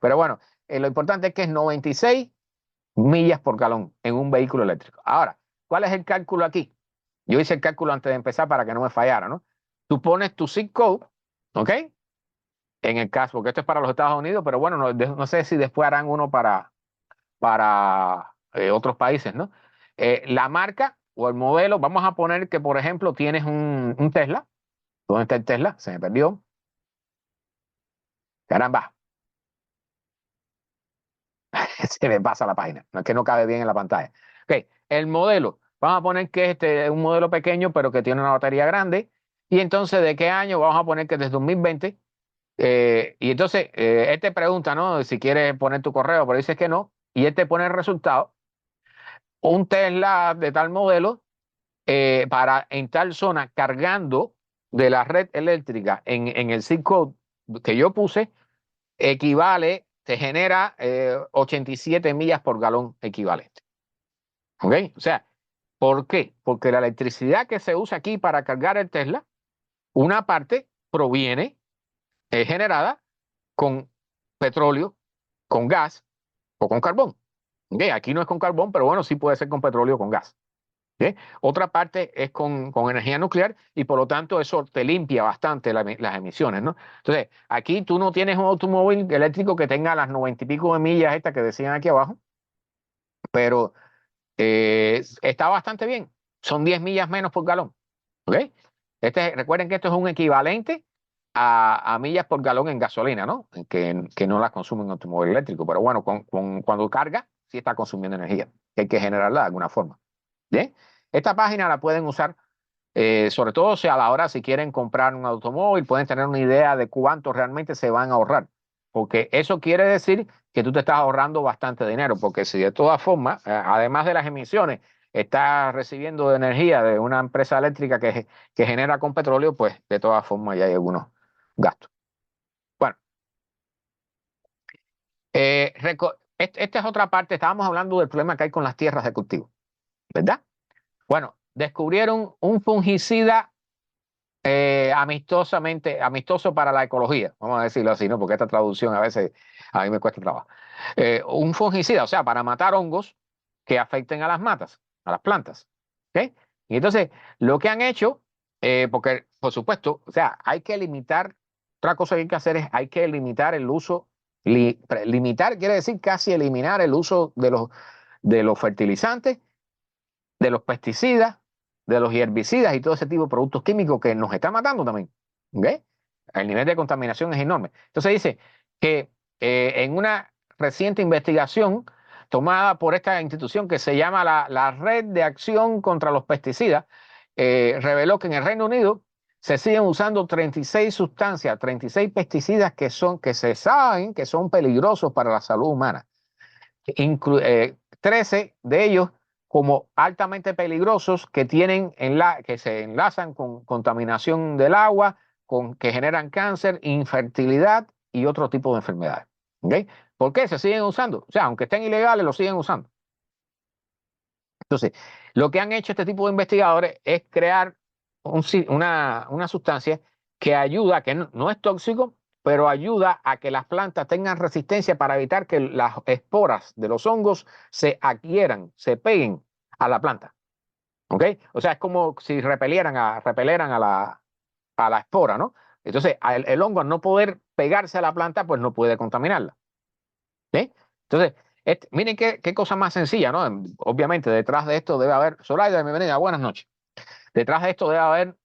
Pero bueno, lo importante es que es 96 millas por galón en un vehículo eléctrico. Ahora, ¿cuál es el cálculo aquí? Yo hice el cálculo antes de empezar para que no me fallara, ¿no? Tú pones tu zip code, ¿ok? En el caso, porque esto es para los Estados Unidos, pero bueno, no sé si después harán uno para otros países, ¿no? La marca o el modelo, vamos a poner que, por ejemplo, tienes un Tesla. ¿Dónde está el Tesla? Se me perdió. Caramba, se me pasa la página, no es que no cabe bien en la pantalla. Ok, el modelo, vamos a poner que este es un modelo pequeño, pero que tiene una batería grande. Y entonces, ¿de qué año? Vamos a poner que desde 2020. Y entonces, él te pregunta, ¿no? Si quieres poner tu correo, pero dices que no. Y él te pone el resultado. Un Tesla de tal modelo para en tal zona cargando de la red eléctrica en el zip code que yo puse, te genera 87 millas por galón equivalente. ¿Ok? O sea, ¿por qué? Porque la electricidad que se usa aquí para cargar el Tesla, una parte proviene, es generada con petróleo, con gas o con carbón. ¿Ok? Aquí no es con carbón, pero bueno, sí puede ser con petróleo o con gas. ¿Ok? Otra parte es con energía nuclear y por lo tanto eso te limpia bastante las emisiones, ¿no? Entonces, aquí tú no tienes un automóvil eléctrico que tenga las 90 y pico de millas estas que decían aquí abajo, pero está bastante bien. Son 10 millas menos por galón. ¿Ok? Recuerden que esto es un equivalente a millas por galón en gasolina, ¿no? Que no las consume un automóvil eléctrico. Pero bueno, cuando carga, sí está consumiendo energía, que hay que generarla de alguna forma. ¿Bien? Esta página la pueden usar, sobre todo si a la hora si quieren comprar un automóvil, pueden tener una idea de cuánto realmente se van a ahorrar. Porque eso quiere decir que tú te estás ahorrando bastante dinero, porque si de todas formas, además de las emisiones, estás recibiendo energía de una empresa eléctrica que genera con petróleo, pues de todas formas ya hay algunos gastos. Bueno, esta es otra parte, estábamos hablando del problema que hay con las tierras de cultivo, ¿verdad? Bueno, descubrieron un fungicida amistoso para la ecología, vamos a decirlo así, ¿no? Porque esta traducción a veces a mí me cuesta trabajo. Un fungicida, o sea, para matar hongos que afecten a las matas, a las plantas. ¿Ok? Y entonces, lo que han hecho, porque por supuesto, o sea, hay que limitar, otra cosa que hay que hacer es, hay que limitar el uso, limitar quiere decir casi eliminar el uso de los fertilizantes, de los pesticidas, de los herbicidas y todo ese tipo de productos químicos que nos están matando también. ¿Ok? El nivel de contaminación es enorme. Entonces dice que en una reciente investigación tomada por esta institución que se llama la Red de Acción contra los Pesticidas, reveló que en el Reino Unido se siguen usando 36 sustancias, 36 pesticidas que se saben que son peligrosos para la salud humana. 13 de ellos como altamente peligrosos que que se enlazan con contaminación del agua, que generan cáncer, infertilidad y otro tipo de enfermedades. ¿Okay? ¿Por qué se siguen usando? O sea, aunque estén ilegales, lo siguen usando. Entonces, lo que han hecho este tipo de investigadores es crear una sustancia que ayuda, que no es tóxico, pero ayuda a que las plantas tengan resistencia para evitar que las esporas de los hongos se adhieran, se peguen a la planta. ¿Ok? O sea, es como si repeleran a la espora, ¿no? Entonces, el hongo al no poder pegarse a la planta, pues no puede contaminarla. ¿Sí? Entonces, miren qué cosa más sencilla, ¿no? Obviamente, detrás de esto debe haber, Zoraida, bienvenida, buenas noches. Detrás de esto debe haber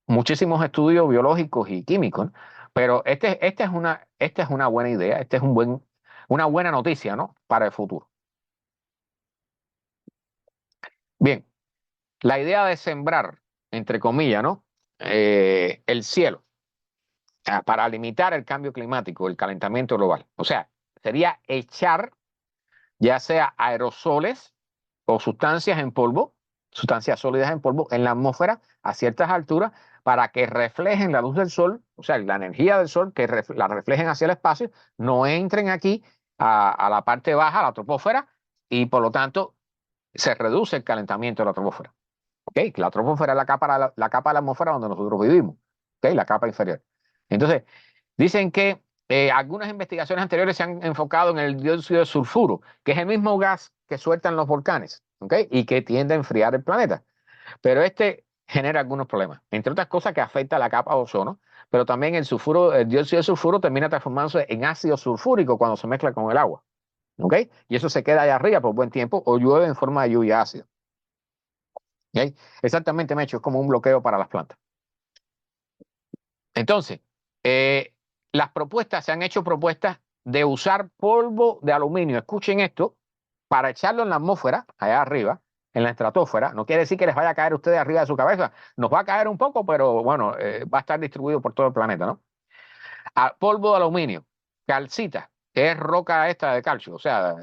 muchísimos estudios biológicos y químicos, ¿no? Pero esta es una buena idea, una buena noticia, ¿no? Para el futuro. Bien, la idea de sembrar, entre comillas, ¿no? El cielo para limitar el cambio climático, el calentamiento global. O sea, sería echar ya sea aerosoles o sustancias en polvo, sustancias sólidas en polvo en la atmósfera a ciertas alturas para que reflejen la luz del sol, o sea, la energía del sol, que la reflejen hacia el espacio, no entren aquí a la parte baja, a la troposfera, y por lo tanto se reduce el calentamiento de la troposfera. ¿Okay? La troposfera es la capa de la atmósfera donde nosotros vivimos, ¿okay? La capa inferior. Entonces, dicen que algunas investigaciones anteriores se han enfocado en el dióxido de sulfuro, que es el mismo gas que sueltan los volcanes, ¿okay? Y que tiende a enfriar el planeta. Pero este genera algunos problemas, entre otras cosas que afecta a la capa de ozono, pero también el dióxido de sulfuro termina transformándose en ácido sulfúrico cuando se mezcla con el agua, ¿okay? Y eso se queda allá arriba por buen tiempo o llueve en forma de lluvia ácida. ¿Okay? Exactamente, Mecho, es como un bloqueo para las plantas. Entonces, eh, se han hecho propuestas de usar polvo de aluminio. Escuchen esto, para echarlo en la atmósfera, allá arriba, en la estratosfera. No quiere decir que les vaya a caer a ustedes arriba de su cabeza. Nos va a caer un poco, pero bueno, va a estar distribuido por todo el planeta, ¿no? Polvo de aluminio, calcita, que es roca esta de calcio, o sea,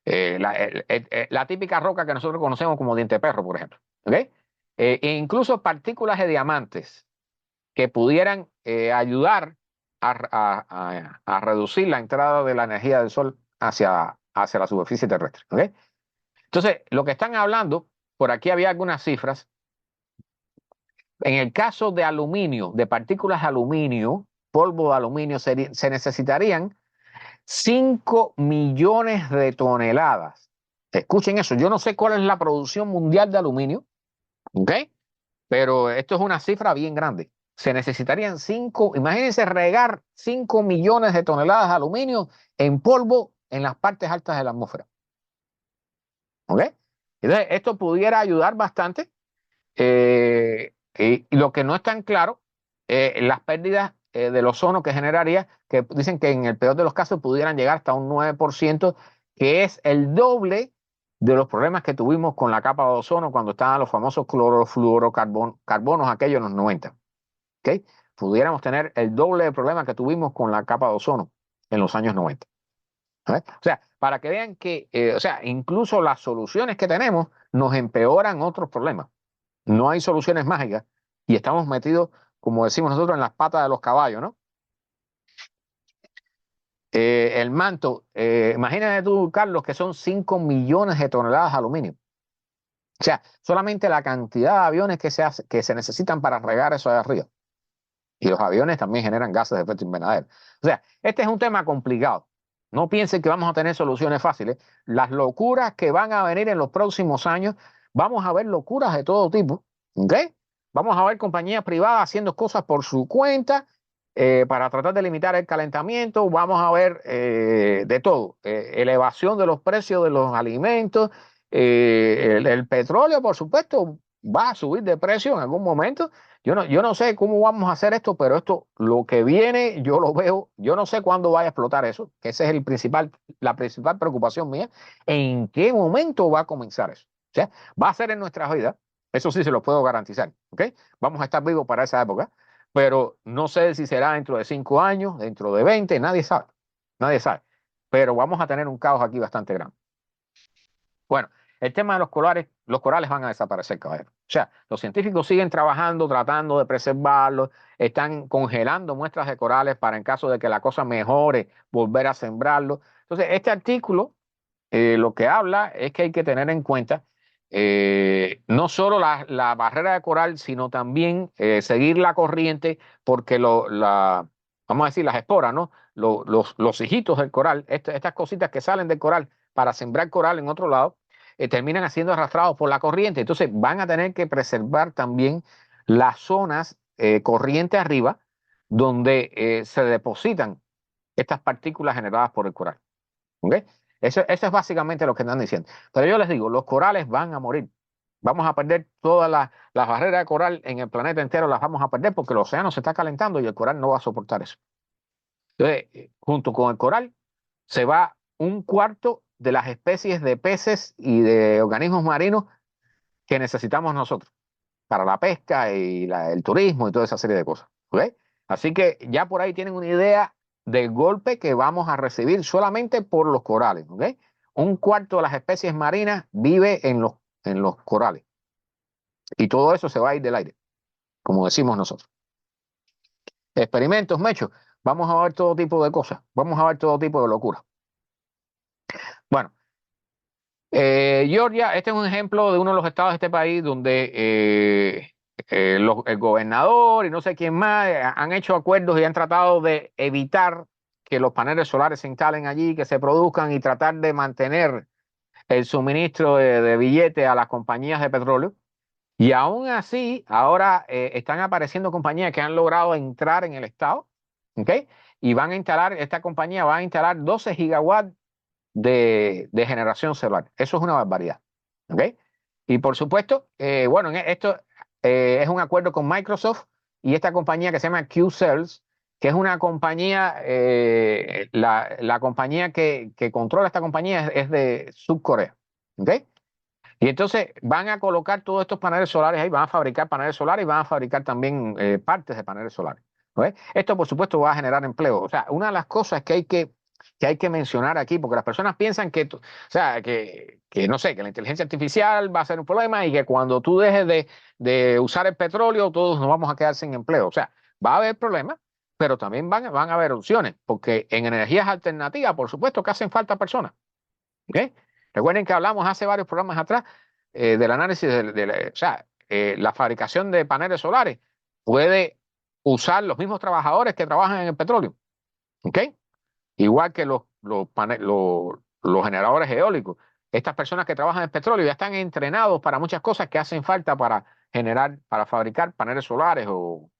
la típica roca que nosotros conocemos como diente de perro, por ejemplo. ¿Okay? E incluso partículas de diamantes que pudieran ayudar a reducir la entrada de la energía del sol hacia la superficie terrestre. ¿Okay? Entonces, lo que están hablando, por aquí había algunas cifras. En el caso de aluminio, de partículas de aluminio, polvo de aluminio, se necesitarían 5 millones de toneladas. Escuchen eso, yo no sé cuál es la producción mundial de aluminio, ¿ok? Pero esto es una cifra bien grande. Se necesitarían imagínense regar 5 millones de toneladas de aluminio en polvo en las partes altas de la atmósfera. ¿Ok? Entonces, esto pudiera ayudar bastante. Y lo que no es tan claro, las pérdidas del ozono que generaría, que dicen que en el peor de los casos pudieran llegar hasta un 9%, que es el doble de los problemas que tuvimos con la capa de ozono cuando estaban los famosos clorofluorocarbonos aquellos en los 90. ¿Okay? Pudiéramos tener el doble de problemas que tuvimos con la capa de ozono en los años 90. ¿Eh? O sea, para que vean que, o sea, incluso las soluciones que tenemos nos empeoran otros problemas. No hay soluciones mágicas y estamos metidos, como decimos nosotros, en las patas de los caballos, ¿no? El manto, imagínate tú, Carlos, que son 5 millones de toneladas de aluminio. O sea, solamente la cantidad de aviones que se necesitan para regar eso de arriba. Y los aviones también generan gases de efecto invernadero. O sea, este es un tema complicado. No piensen que vamos a tener soluciones fáciles. Las locuras que van a venir en los próximos años, vamos a ver locuras de todo tipo. ¿Ok? Vamos a ver compañías privadas haciendo cosas por su cuenta para tratar de limitar el calentamiento. Vamos a ver de todo. Elevación de los precios de los alimentos. El petróleo, por supuesto, va a subir de precio en algún momento. Yo no sé cómo vamos a hacer esto, pero esto, lo que viene, yo lo veo, yo no sé cuándo vaya a explotar eso, que esa es la principal preocupación mía, en qué momento va a comenzar eso. O sea, va a ser en nuestras vidas, Eso sí se lo puedo garantizar, ¿ok? Vamos a estar vivos para esa época, pero no sé si será dentro de 5 años, dentro de 20, nadie sabe. Pero vamos a tener un caos aquí bastante grande. Bueno, el tema de los corales van a desaparecer, caballero. O sea, los científicos siguen trabajando, tratando de preservarlos, están congelando muestras de corales para en caso de que la cosa mejore, volver a sembrarlos. Entonces, este artículo lo que habla es que hay que tener en cuenta no solo la barrera de coral, sino también seguir la corriente, porque vamos a decir, las esporas, ¿no? Los hijitos del coral, estas cositas que salen del coral para sembrar coral en otro lado, terminan siendo arrastrados por la corriente. Entonces van a tener que preservar también las zonas corriente arriba, donde se depositan estas partículas generadas por el coral. ¿Ok? Eso es básicamente lo que están diciendo. Pero yo les digo, los corales van a morir. Vamos a perder todas las barreras de coral en el planeta entero, las vamos a perder porque el océano se está calentando y el coral no va a soportar eso. Entonces, junto con el coral, se va un cuarto de las especies de peces y de organismos marinos que necesitamos nosotros para la pesca y el turismo y toda esa serie de cosas. ¿Ok? Así que ya por ahí tienen una idea del golpe que vamos a recibir solamente por los corales. ¿Ok? Un cuarto de las especies marinas vive en los corales. Y todo eso se va a ir del aire, como decimos nosotros. Experimentos, mechos. Vamos a ver todo tipo de cosas. Vamos a ver todo tipo de locuras. Bueno, Georgia, este es un ejemplo de uno de los estados de este país donde el gobernador y no sé quién más han hecho acuerdos y han tratado de evitar que los paneles solares se instalen allí, que se produzcan y tratar de mantener el suministro de billetes a las compañías de petróleo. Y aún así, ahora están apareciendo compañías que han logrado entrar en el estado, ¿ok? Y van a instalar, esta compañía va a instalar 12 gigawatts de generación solar. Eso es una barbaridad. ¿Ok? Y por supuesto, bueno, esto es un acuerdo con Microsoft y esta compañía que se llama Qcells, que es una compañía, la compañía que controla esta compañía es de Subcorea. ¿Ok? Y entonces van a colocar todos estos paneles solares ahí, van a fabricar paneles solares y van a fabricar también partes de paneles solares. ¿Ok? Esto, por supuesto, va a generar empleo. O sea, una de las cosas que hay que mencionar aquí, porque las personas piensan o sea, que no sé, que la inteligencia artificial va a ser un problema y que cuando tú dejes de usar el petróleo, todos nos vamos a quedar sin empleo. O sea, va a haber problemas, pero también van a haber opciones, porque en energías alternativas, por supuesto, que hacen falta personas. ¿Ok? Recuerden que hablamos hace varios programas atrás del análisis o sea, la fabricación de paneles solares puede usar los mismos trabajadores que trabajan en el petróleo. ¿Ok? Igual que los generadores eólicos. Estas personas que trabajan en el petróleo ya están entrenados para muchas cosas que hacen falta para fabricar paneles solares o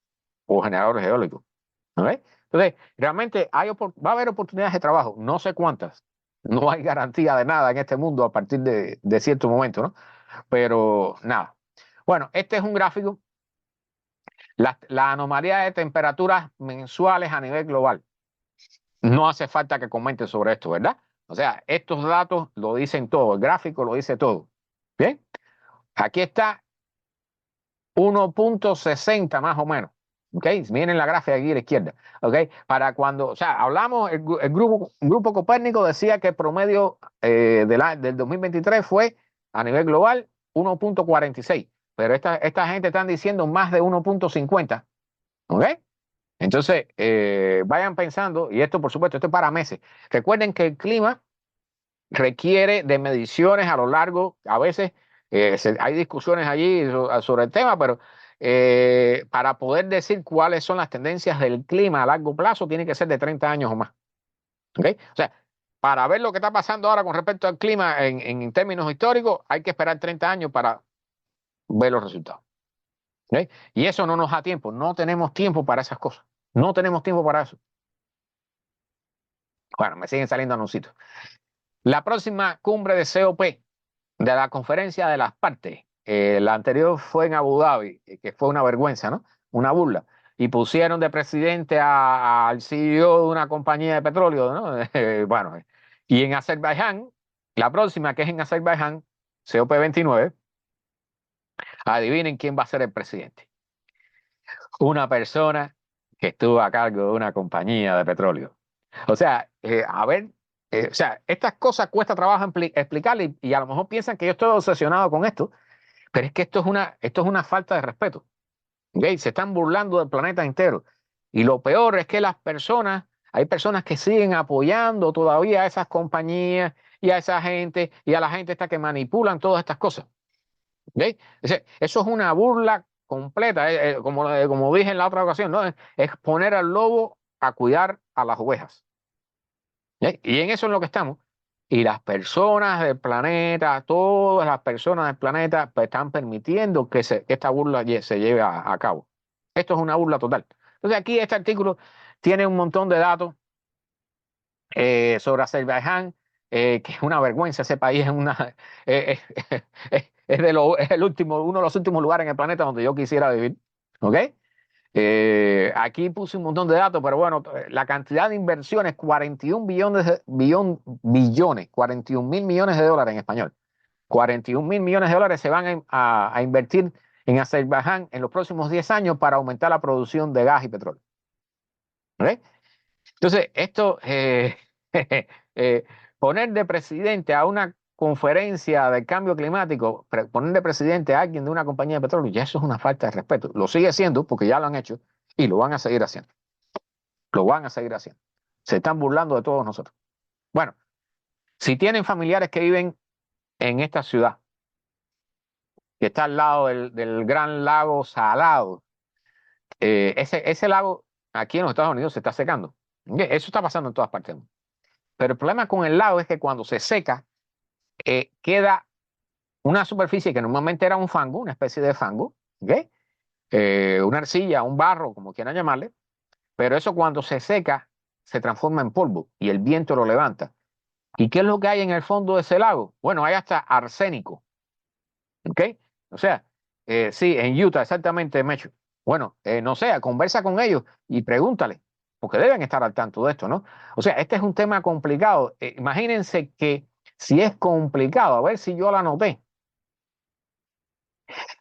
generadores eólicos. ¿Ok? Entonces, realmente va a haber oportunidades de trabajo, no sé cuántas. No hay garantía de nada en este mundo a partir de cierto momento, ¿no? Pero nada. Bueno, este es un gráfico, la anomalía de temperaturas mensuales a nivel global. No hace falta que comente sobre esto, ¿verdad? O sea, estos datos lo dicen todo, el gráfico lo dice todo. Bien, aquí está 1.60 más o menos. ¿Ok? Miren la gráfica aquí a la izquierda. ¿Ok? Para cuando, o sea, hablamos, el grupo Copérnico decía que el promedio del 2023 fue a nivel global 1.46. Pero esta gente están diciendo más de 1.50. ¿Ok? Entonces, vayan pensando, y esto por supuesto, esto es para meses. Recuerden que el clima requiere de mediciones a lo largo, a veces hay discusiones allí sobre el tema, pero para poder decir cuáles son las tendencias del clima a largo plazo, tiene que ser de 30 años o más. ¿Ok? O sea, para ver lo que está pasando ahora con respecto al clima en términos históricos, hay que esperar 30 años para ver los resultados. ¿Ok? Y eso no nos da tiempo, no tenemos tiempo para esas cosas, no tenemos tiempo para eso. Bueno, me siguen saliendo anuncios. La próxima cumbre de COP, de la conferencia de las partes, la anterior fue en Abu Dhabi, que fue una vergüenza, ¿no? Una burla. Y pusieron de presidente al CEO de una compañía de petróleo, ¿no? Bueno, y en Azerbaiyán, la próxima que es en Azerbaiyán, COP29, Adivinen quién va a ser el presidente. Una persona que estuvo a cargo de una compañía de petróleo. O sea, o sea, estas cosas cuesta trabajo explicarle y a lo mejor piensan que yo estoy obsesionado con esto, pero es que esto es una falta de respeto. ¿Ok? Se están burlando del planeta entero. Y lo peor es que hay personas que siguen apoyando todavía a esas compañías y a esa gente y a la gente esta que manipulan todas estas cosas. ¿Ok? Eso es una burla completa, como dije en la otra ocasión, ¿no? Es poner al lobo a cuidar a las ovejas. ¿Ok? Y en eso es lo que estamos. Y las personas del planeta, todas las personas del planeta, pues, están permitiendo que esta burla se lleve a cabo. Esto es una burla total. Entonces aquí este artículo tiene un montón de datos sobre Azerbaiyán, que es una vergüenza. Ese país es eh, es el último, uno de los últimos lugares en el planeta donde yo quisiera vivir. ¿Ok? Aquí puse un montón de datos, pero bueno, la cantidad de inversiones, 41 billones, 41 mil millones de dólares en español. 41 mil millones de dólares se van a invertir en Azerbaiyán en los próximos 10 años para aumentar la producción de gas y petróleo. ¿Ok? Entonces, eh, poner de presidente a una conferencia del cambio climático, poner de presidente a alguien de una compañía de petróleo, ya eso es una falta de respeto. Lo sigue siendo porque ya lo han hecho y lo van a seguir haciendo. Lo van a seguir haciendo. Se están burlando de todos nosotros. Bueno, si tienen familiares que viven en esta ciudad, que está al lado del gran lago Salado, ese lago aquí en los Estados Unidos se está secando. Eso está pasando en todas partes. Pero el problema con el lago es que cuando se seca, queda una superficie que normalmente era un fango, una especie de fango, ¿ok? Una arcilla, un barro, como quieran llamarle, pero eso cuando se seca se transforma en polvo y el viento lo levanta. ¿Y qué es lo que hay en el fondo de ese lago? Bueno, hay hasta arsénico, ¿ok? O sea, sí, en Utah, exactamente, Mecho. Bueno, no sé, conversa con ellos y pregúntale, porque deben estar al tanto de esto, ¿no? O sea, este es un tema complicado. Imagínense que si es complicado, a ver si yo la anoté.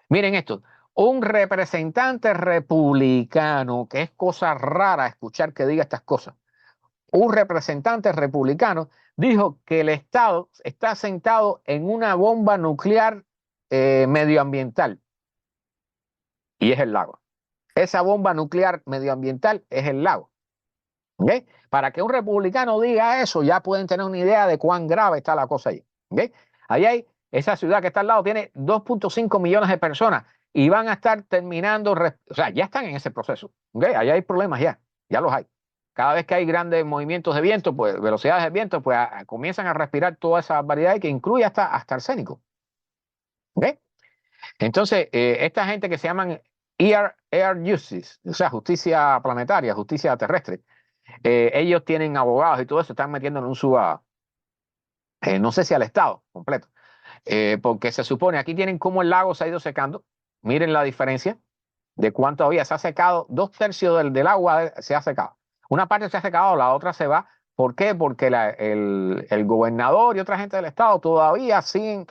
Miren esto, un representante republicano, que es cosa rara escuchar que diga estas cosas, un representante republicano dijo que el Estado está sentado en una bomba nuclear medioambiental y es el lago. Esa bomba nuclear medioambiental es el lago. ¿Okay? Para que un republicano diga eso, ya pueden tener una idea de cuán grave está la cosa allí. ¿Okay? Ahí hay, esa ciudad que está al lado tiene 2.5 millones de personas y van a estar terminando, o sea, ya están en ese proceso. ¿Okay? Ahí hay problemas ya los hay. Cada vez que hay grandes movimientos de viento, pues velocidades de viento, pues comienzan a respirar toda esa variedad que incluye hasta arsénico. ¿Okay? Entonces, esta gente que se llaman Air Justice, o sea, justicia planetaria, justicia terrestre, ellos tienen abogados y todo eso, están metiendo en un suba, no sé si al Estado completo, porque se supone, aquí tienen cómo el lago se ha ido secando, miren la diferencia de cuánto había, se ha secado, 2/3 del agua se ha secado, una parte se ha secado, la otra se va, ¿por qué? Porque el gobernador y otra gente del Estado todavía siguen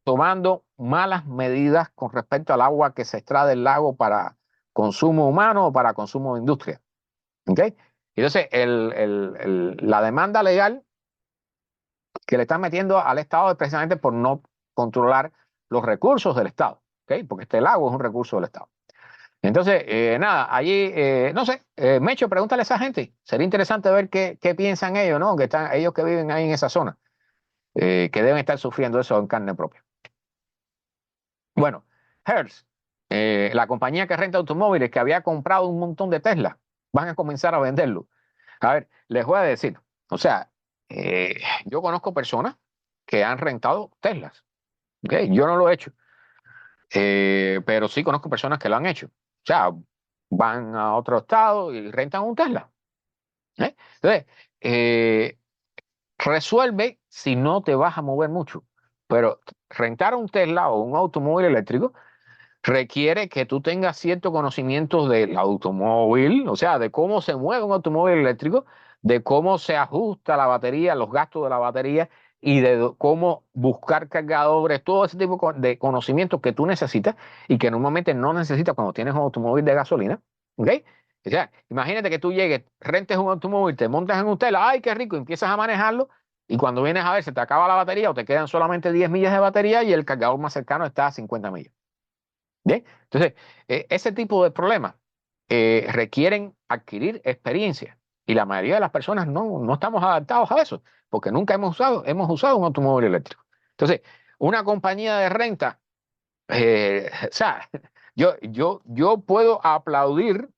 tomando malas medidas con respecto al agua que se extrae del lago para consumo humano o para consumo de industria. ¿Ok? Entonces, la demanda legal que le están metiendo al Estado es precisamente por no controlar los recursos del Estado, ¿ok? Porque este lago es un recurso del Estado. Entonces, nada, allí, no sé, Mecho, pregúntale a esa gente. Sería interesante ver qué piensan ellos, ¿no? Ellos que viven ahí en esa zona, que deben estar sufriendo eso en carne propia. Bueno, Hertz, la compañía que renta automóviles que había comprado un montón de Tesla, van a comenzar a venderlo. A ver, les voy a decir, o sea, yo conozco personas que han rentado Teslas. ¿Okay? Yo no lo he hecho, pero sí conozco personas que lo han hecho. O sea, van a otro estado y rentan un Tesla. Entonces, eh, resuelve si no te vas a mover mucho, pero rentar un Tesla o un automóvil eléctrico requiere que tú tengas cierto conocimiento del automóvil, o sea, de cómo se mueve un automóvil eléctrico, de cómo se ajusta la batería, los gastos de la batería y de cómo buscar cargadores, todo ese tipo de conocimientos que tú necesitas y que normalmente no necesitas cuando tienes un automóvil de gasolina. ¿Ok? O sea, imagínate que tú llegues, rentes un automóvil, te montas en un Tesla, ¡ay, qué rico! Empiezas a manejarlo y cuando vienes a ver se te acaba la batería o te quedan solamente 10 millas de batería y el cargador más cercano está a 50 millas. ¿Bien? Entonces, ese tipo de problemas requieren adquirir experiencia y la mayoría de las personas no estamos adaptados a eso porque nunca hemos usado un automóvil eléctrico. Entonces, una compañía de renta, o sea, yo puedo aplaudir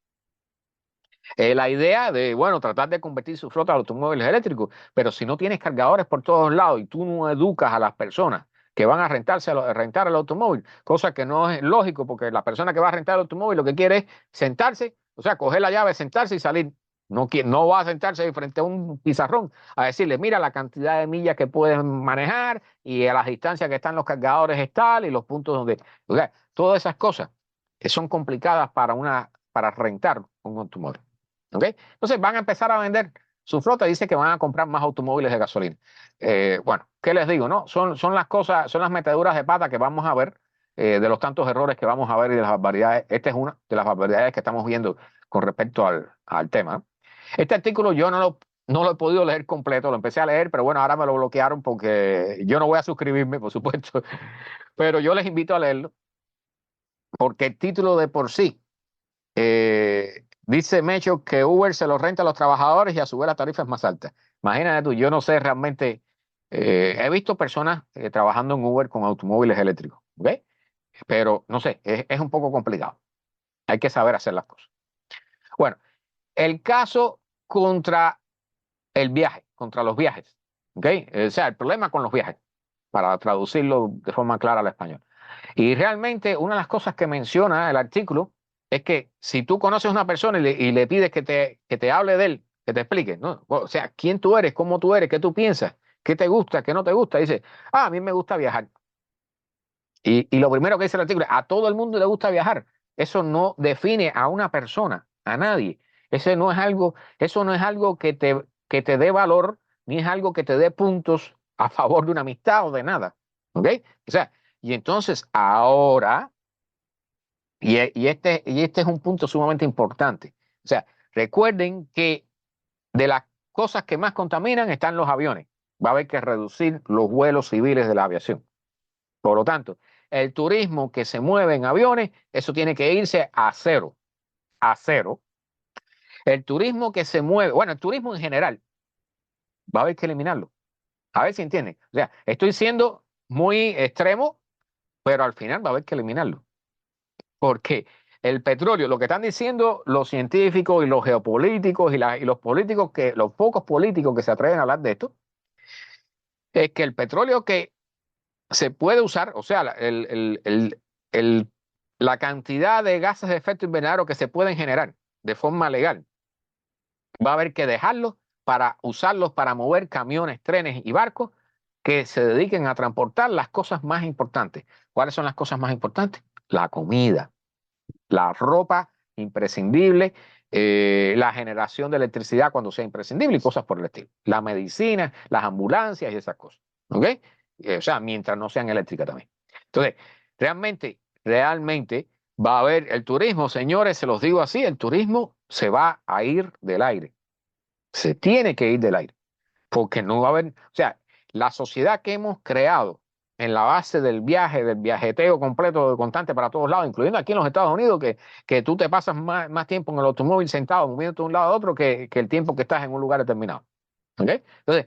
la idea de, bueno, tratar de convertir su flota a automóviles eléctricos, pero si no tienes cargadores por todos lados y tú no educas a las personas que van a rentar el automóvil, cosa que no es lógico porque la persona que va a rentar el automóvil lo que quiere es sentarse, o sea, coger la llave, sentarse y salir. No va a sentarse frente a un pizarrón a decirle, mira la cantidad de millas que puedes manejar y a las distancias que están los cargadores es tal y los puntos donde, o sea, todas esas cosas que son complicadas para rentar un automóvil. ¿Ok? Entonces van a empezar a vender su flota y dice que van a comprar más automóviles de gasolina. Bueno, ¿qué les digo? No? Son las cosas, son las meteduras de pata que vamos a ver, de los tantos errores que vamos a ver y de las barbaridades. Esta es una de las barbaridades que estamos viendo con respecto al tema. Este artículo yo no lo he podido leer completo, lo empecé a leer, pero bueno, ahora me lo bloquearon porque yo no voy a suscribirme, por supuesto, pero yo les invito a leerlo porque el título de por sí dice Mecho que Uber se lo renta a los trabajadores y a su vez la tarifa es más alta. Imagínate tú, yo no sé realmente, he visto personas trabajando en Uber con automóviles eléctricos, ¿ok? Pero no sé, es un poco complicado. Hay que saber hacer las cosas. Bueno, el caso contra el viaje, contra los viajes, ¿ok? O sea, el problema con los viajes, para traducirlo de forma clara al español. Y realmente una de las cosas que menciona el artículo es que si tú conoces a una persona y le pides que te hable de él, que te explique, ¿no? O sea, quién tú eres, cómo tú eres, qué tú piensas, qué te gusta, qué no te gusta, dice, a mí me gusta viajar. Y lo primero que dice el artículo, a todo el mundo le gusta viajar. Eso no define a una persona, a nadie. Eso no es algo que te dé valor, ni es algo que te dé puntos a favor de una amistad o de nada. ¿Ok? O sea, y entonces ahora, y este es un punto sumamente importante. O sea, recuerden que de las cosas que más contaminan están los aviones. Va a haber que reducir los vuelos civiles de la aviación. Por lo tanto, el turismo que se mueve en aviones, eso tiene que irse a cero, a cero. El turismo que se mueve, bueno, el turismo en general, va a haber que eliminarlo. A ver si entienden. O sea, estoy siendo muy extremo, pero al final va a haber que eliminarlo. Porque el petróleo, lo que están diciendo los científicos y los geopolíticos y los políticos, los pocos políticos que se atreven a hablar de esto, es que el petróleo que se puede usar, o sea, la cantidad de gases de efecto invernadero que se pueden generar de forma legal, va a haber que dejarlos para usarlos para mover camiones, trenes y barcos que se dediquen a transportar las cosas más importantes. ¿Cuáles son las cosas más importantes? La comida, la ropa imprescindible, la generación de electricidad cuando sea imprescindible y cosas por el estilo. La medicina, las ambulancias y esas cosas. ¿Ok? O sea, mientras no sean eléctricas también. Entonces, realmente va a haber el turismo, señores, se los digo así, el turismo se va a ir del aire. Se tiene que ir del aire porque no va a haber, o sea, la sociedad que hemos creado en la base del viaje, del viajeteo completo, constante para todos lados, incluyendo aquí en los Estados Unidos, que tú te pasas más tiempo en el automóvil sentado, moviéndote de un lado a otro, que el tiempo que estás en un lugar determinado. ¿Ok? Entonces,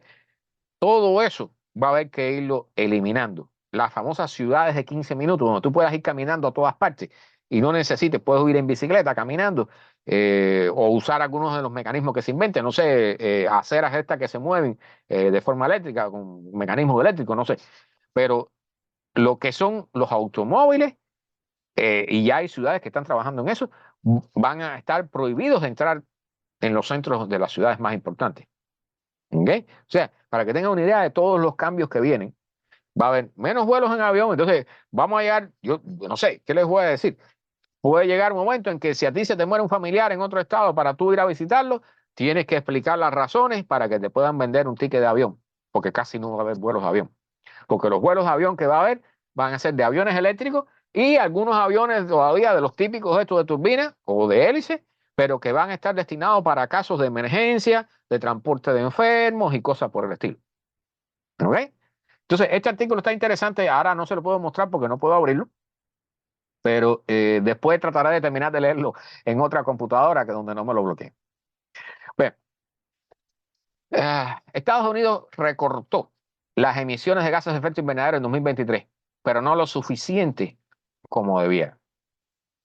todo eso va a haber que irlo eliminando. Las famosas ciudades de 15 minutos, donde tú puedas ir caminando a todas partes y no necesites, puedes ir en bicicleta caminando o usar algunos de los mecanismos que se inventen, no sé, aceras estas que se mueven de forma eléctrica, con mecanismos eléctricos, no sé. Pero lo que son los automóviles, y ya hay ciudades que están trabajando en eso, van a estar prohibidos de entrar en los centros de las ciudades más importantes. ¿Ok? O sea, para que tengan una idea de todos los cambios que vienen, va a haber menos vuelos en avión, entonces vamos a llegar, yo no sé, ¿qué les voy a decir? Puede llegar un momento en que si a ti se te muere un familiar en otro estado para tú ir a visitarlo, tienes que explicar las razones para que te puedan vender un ticket de avión. porque casi no va a haber vuelos de avión. Porque los vuelos de avión que va a haber van a ser de aviones eléctricos y algunos aviones todavía de los típicos estos de turbina o de hélice, pero que van a estar destinados para casos de emergencia, de transporte de enfermos y cosas por el estilo. ¿Ok? Entonces, este artículo está interesante. Ahora no se lo puedo mostrar porque no puedo abrirlo, pero después trataré de terminar de leerlo en otra computadora que donde no me lo bloquee. Bueno, Estados Unidos recortó las emisiones de gases de efecto invernadero en 2023, pero no lo suficiente como debiera.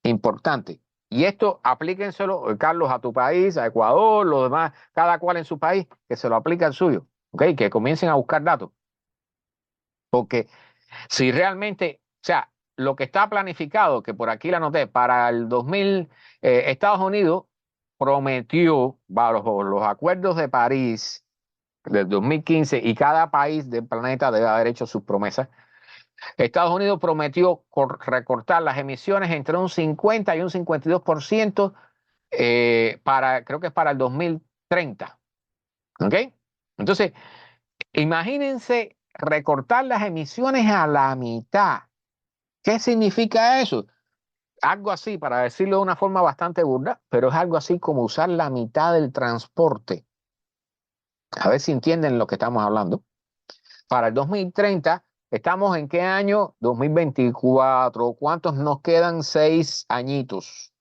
Importante. Y esto aplíquenselo, Carlos, a tu país, a Ecuador, los demás, cada cual en su país, que se lo aplique al suyo, ¿ok? Que comiencen a buscar datos. Porque si realmente, o sea, lo que está planificado, que por aquí la anoté, para el 2000, Estados Unidos prometió, los acuerdos de París del 2015, y cada país del planeta debe haber hecho sus promesas. Estados Unidos prometió recortar las emisiones entre un 50 y un 52% creo que es para el 2030. ¿Ok? Entonces, imagínense recortar las emisiones a la mitad. ¿Qué significa eso? Algo así, para decirlo de una forma bastante burda, pero es algo así como usar la mitad del transporte. A ver si entienden lo que estamos hablando. Para el 2030, ¿estamos en qué año? 2024. ¿Cuántos nos quedan? 6 añitos.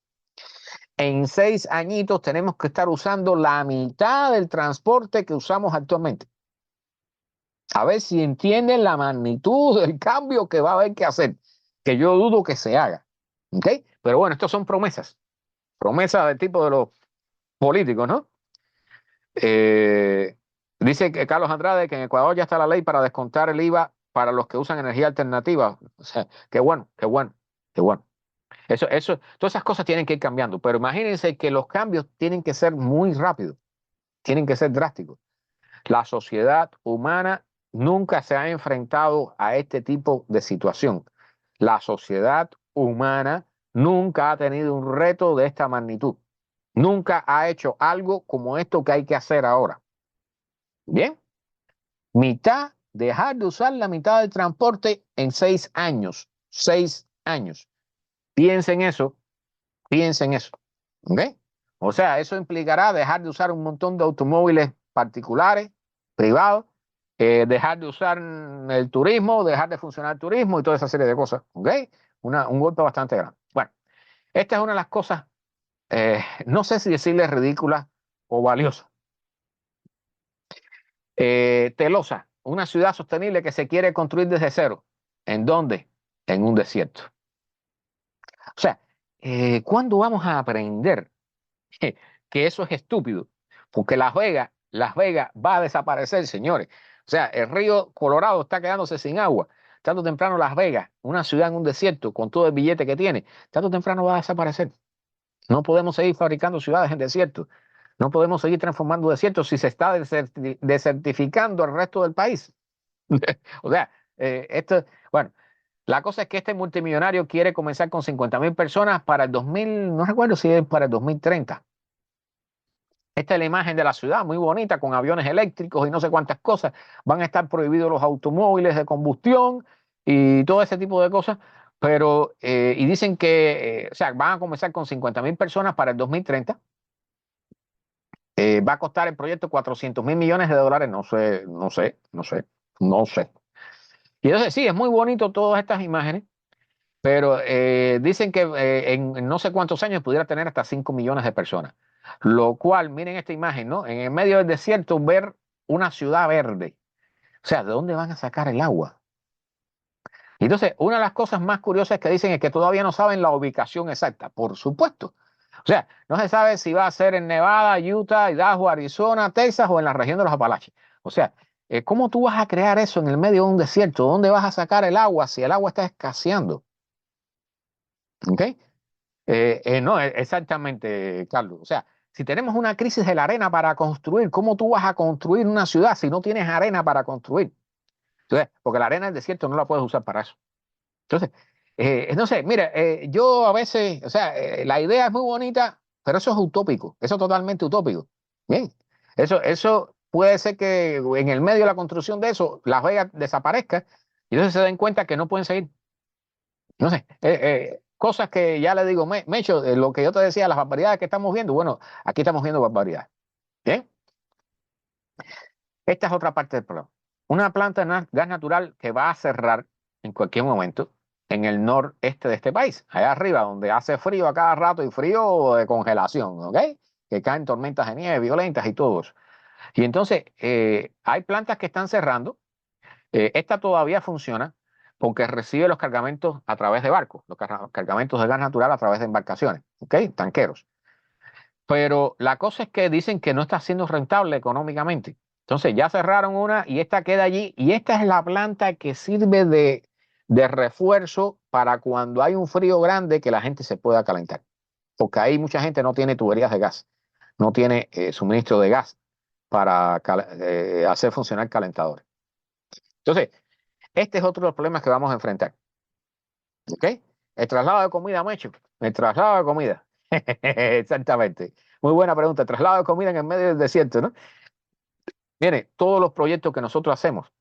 En 6 añitos tenemos que estar usando la mitad del transporte que usamos actualmente. A ver si entienden la magnitud del cambio que va a haber que hacer, que yo dudo que se haga. ¿Ok? Pero bueno, estos son promesas. Promesas del tipo de los políticos, ¿no? Eh, Dice que Carlos Andrade que en Ecuador ya está la ley para descontar el IVA para los que usan energía alternativa. O sea, qué bueno, qué bueno, qué bueno. Todas esas cosas tienen que ir cambiando, pero imagínense que los cambios tienen que ser muy rápidos, tienen que ser drásticos. La sociedad humana nunca se ha enfrentado a este tipo de situación. La sociedad humana nunca ha tenido un reto de esta magnitud. Nunca ha hecho algo como esto que hay que hacer ahora. Bien, dejar de usar la mitad del transporte en 6 años. 6 años. Piensen eso, piensen eso. ¿Ok? O sea, eso implicará dejar de usar un montón de automóviles particulares, privados, dejar de usar el turismo, dejar de funcionar el turismo y toda esa serie de cosas. ¿Ok? Un golpe bastante grande. Bueno, esta es una de las cosas, no sé si decirle ridícula o valiosa. Telosa, una ciudad sostenible que se quiere construir desde cero. ¿En dónde? En un desierto. O sea, ¿cuándo vamos a aprender que eso es estúpido? Porque Las Vegas va a desaparecer, señores. O sea, el río Colorado está quedándose sin agua. Tanto temprano Las Vegas, una ciudad en un desierto, con todo el billete que tiene, tanto temprano va a desaparecer. No podemos seguir fabricando ciudades en desiertos. No podemos seguir transformando desiertos si se está desertificando el resto del país. O sea, bueno, la cosa es que este multimillonario quiere comenzar con 50.000 personas para el 2000, no recuerdo si es para el 2030. Esta es la imagen de la ciudad, muy bonita, con aviones eléctricos y no sé cuántas cosas. Van a estar prohibidos los automóviles de combustión y todo ese tipo de cosas. Pero, y dicen que, o sea, van a comenzar con 50.000 personas para el 2030. Va a costar el proyecto 400.000 millones de dólares. No sé, no sé, no sé, no sé. Y entonces, sí, es muy bonito todas estas imágenes, pero dicen que en no sé cuántos años pudiera tener hasta 5 millones de personas. Lo cual, miren esta imagen, ¿no? En el medio del desierto, ver una ciudad verde. O sea, ¿de dónde van a sacar el agua? Entonces, una de las cosas más curiosas que dicen es que todavía no saben la ubicación exacta, por supuesto. O sea, no se sabe si va a ser en Nevada, Utah, Idaho, Arizona, Texas o en la región de los Apalaches. O sea, ¿cómo tú vas a crear eso en el medio de un desierto? ¿Dónde vas a sacar el agua si el agua está escaseando? ¿Ok? No, exactamente, Carlos. O sea, si tenemos una crisis de la arena para construir, ¿cómo tú vas a construir una ciudad si no tienes arena para construir? Entonces, porque la arena del desierto no la puedes usar para eso. Entonces, no sé, mira, yo a veces, o sea, la idea es muy bonita, pero eso es utópico, eso es totalmente utópico. Bien, eso puede ser que en el medio de la construcción de eso, Las Vegas desaparezca y entonces se den cuenta que no pueden seguir. No sé, cosas que ya le digo, Mecho, lo que yo te decía, las barbaridades que estamos viendo, bueno, aquí estamos viendo barbaridades. Bien, esta es otra parte del problema. Una planta de gas natural que va a cerrar en cualquier momento en el noreste de este país, allá arriba, donde hace frío a cada rato y frío de congelación, ¿ok? Que caen tormentas de nieve violentas y todo eso. Y entonces hay plantas que están cerrando. Esta todavía funciona porque recibe los cargamentos a través de barcos, los cargamentos de gas natural a través de embarcaciones, ¿ok? Tanqueros. Pero la cosa es que dicen que no está siendo rentable económicamente. Entonces ya cerraron una y esta queda allí. Y esta es la planta que sirve de refuerzo para cuando hay un frío grande que la gente se pueda calentar. Porque ahí mucha gente no tiene tuberías de gas, no tiene suministro de gas para hacer funcionar calentadores. Entonces, este es otro de los problemas que vamos a enfrentar. ¿Ok? El traslado de comida, Mecho. El traslado de comida. Exactamente. Muy buena pregunta. El traslado de comida en el medio del desierto, ¿no? Mire, todos los proyectos que nosotros hacemos,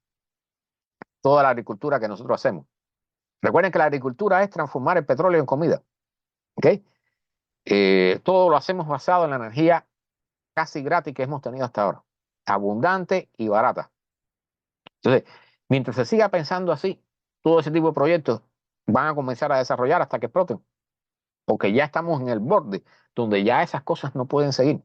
toda la agricultura que nosotros hacemos. Recuerden que la agricultura es transformar el petróleo en comida. ¿Ok? Todo lo hacemos basado en la energía casi gratis que hemos tenido hasta ahora. Abundante y barata. Entonces, mientras se siga pensando así, todo ese tipo de proyectos van a comenzar a desarrollar hasta que exploten. Porque ya estamos en el borde donde ya esas cosas no pueden seguir.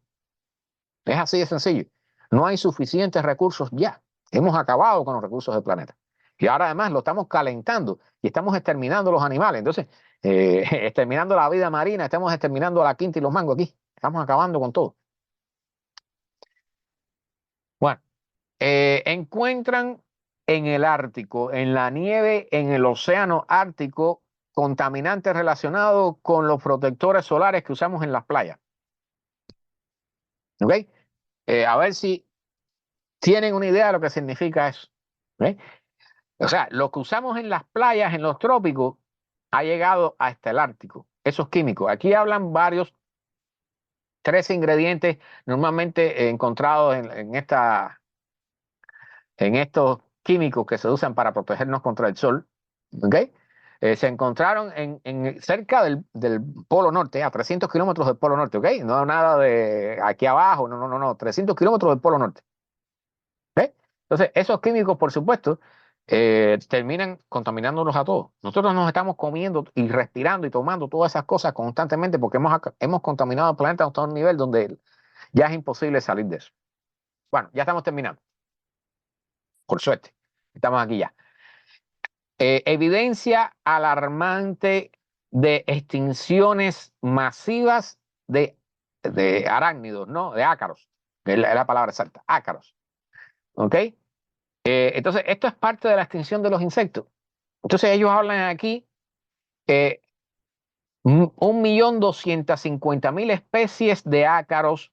Es así de sencillo. No hay suficientes recursos ya. Hemos acabado con los recursos del planeta. Y ahora además lo estamos calentando y estamos exterminando los animales. Entonces, exterminando la vida marina, estamos exterminando la quinta y los mangos aquí. Estamos acabando con todo. Bueno, encuentran en el Ártico, en la nieve, en el océano Ártico, contaminantes relacionados con los protectores solares que usamos en las playas. ¿Ok? A ver si tienen una idea de lo que significa eso. ¿Ok? O sea, lo que usamos en las playas, en los trópicos, ha llegado hasta el Ártico. Esos químicos. Aquí hablan varios, 13 ingredientes normalmente encontrados en estos químicos que se usan para protegernos contra el sol. ¿Ok? Se encontraron cerca del Polo Norte, a 300 kilómetros del Polo Norte. ¿Ok? No nada de aquí abajo, no, 300 kilómetros del Polo Norte. ¿Ok? Entonces, esos químicos, por supuesto, terminan contaminándonos a todos. Nosotros nos estamos comiendo y respirando y tomando todas esas cosas constantemente porque hemos contaminado el planeta hasta un nivel donde ya es imposible salir de eso. Bueno, ya estamos terminando, por suerte. Estamos aquí ya. Evidencia alarmante de extinciones masivas de arácnidos, ¿no? De ácaros, que es la palabra exacta, ácaros. ¿Ok? Entonces, esto es parte de la extinción de los insectos. Entonces, ellos hablan aquí que 1.250.000 especies de ácaros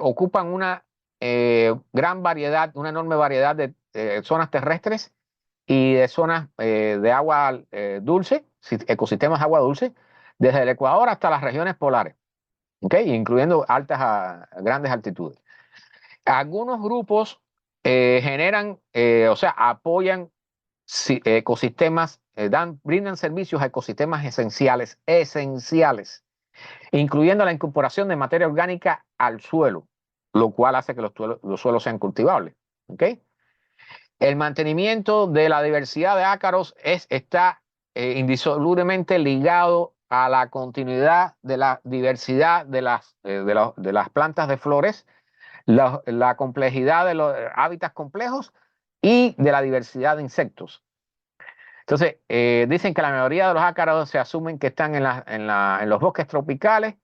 ocupan una gran variedad, una enorme variedad de zonas terrestres y de zonas de agua dulce, ecosistemas de agua dulce, desde el Ecuador hasta las regiones polares, ¿okay? Incluyendo grandes altitudes. Algunos grupos generan, o sea, apoyan ecosistemas, brindan servicios a ecosistemas esenciales, incluyendo la incorporación de materia orgánica al suelo, lo cual hace que los suelos sean cultivables. ¿Okay? El mantenimiento de la diversidad de ácaros está indisolublemente ligado a la continuidad de la diversidad de las plantas de flores, la complejidad de los hábitats complejos y de la diversidad de insectos. Entonces, dicen que la mayoría de los ácaros se asumen que están en los bosques tropicales,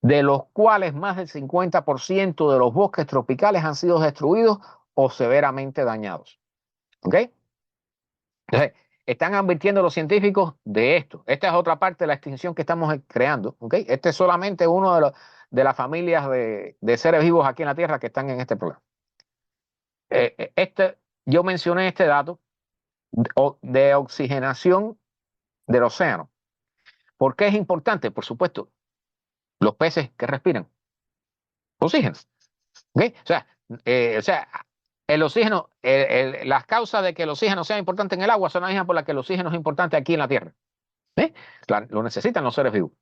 de los cuales más del 50% de los bosques tropicales han sido destruidos o severamente dañados. ¿Ok? Entonces, están advirtiendo los científicos de esto. Esta es otra parte de la extinción que estamos creando. ¿Ok? Este es solamente uno de las familias de seres vivos aquí en la Tierra que están en este problema. Yo mencioné este dato de oxigenación del océano. ¿Por qué es importante? Por supuesto, los peces que respiran oxígeno. ¿Okay? O sea, O sea, el oxígeno, las causas de que el oxígeno sea importante en el agua son las mismas por las que el oxígeno es importante aquí en la Tierra. ¿Eh? Lo necesitan los seres vivos.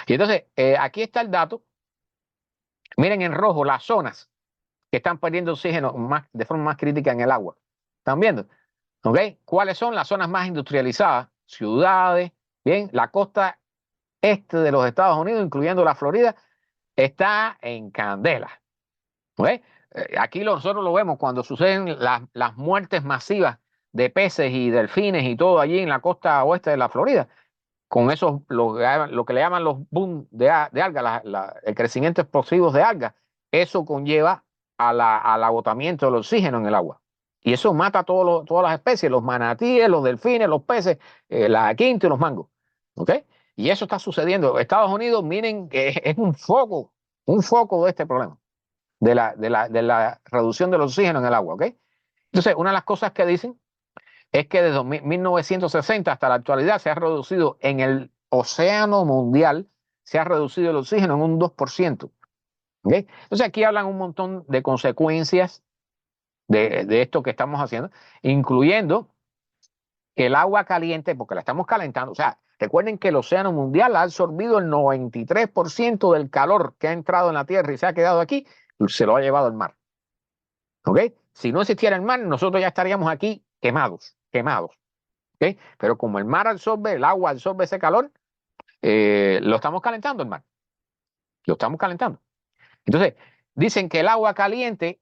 Y entonces, aquí está el dato. Miren en rojo las zonas que están perdiendo oxígeno de forma más crítica en el agua. ¿Están viendo? ¿Ok? ¿Cuáles son las zonas más industrializadas? Ciudades, bien, la costa este de los Estados Unidos, incluyendo la Florida, está en candela. ¿Ok? Aquí nosotros lo vemos cuando suceden las muertes masivas de peces y delfines y todo allí en la costa oeste de la Florida, con esos, lo que le llaman los boom de algas, el crecimiento explosivo de algas, eso conlleva al agotamiento del oxígeno en el agua. Y eso mata a todas las especies, los manatíes, los delfines, los peces, la quinta y los mangos. ¿Ok? Y eso está sucediendo. Estados Unidos, miren, es un foco de este problema, de la reducción del oxígeno en el agua. ¿Ok? Entonces, una de las cosas que dicen es que desde 1960 hasta la actualidad se ha reducido en el océano mundial, se ha reducido el oxígeno en un 2%. ¿Okay? Entonces aquí hablan un montón de consecuencias de esto que estamos haciendo, incluyendo que el agua caliente, porque la estamos calentando, o sea, recuerden que el océano mundial ha absorbido el 93% del calor que ha entrado en la Tierra y se ha quedado aquí, se lo ha llevado el mar. ¿Ok? Si no existiera el mar, nosotros ya estaríamos aquí quemados. ¿Okay? Pero como el mar absorbe, el agua absorbe ese calor, lo estamos calentando el mar. Lo estamos calentando. Entonces, dicen que el agua caliente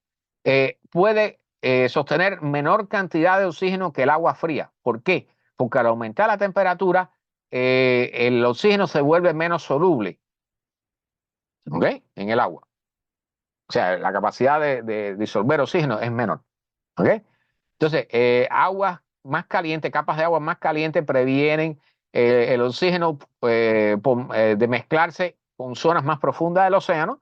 puede sostener menor cantidad de oxígeno que el agua fría. ¿Por qué? Porque al aumentar la temperatura, el oxígeno se vuelve menos soluble, ¿ok? En el agua. O sea, la capacidad de disolver oxígeno es menor, ¿ok? Entonces, aguas más calientes, capas de agua más calientes previenen el oxígeno de mezclarse con zonas más profundas del océano,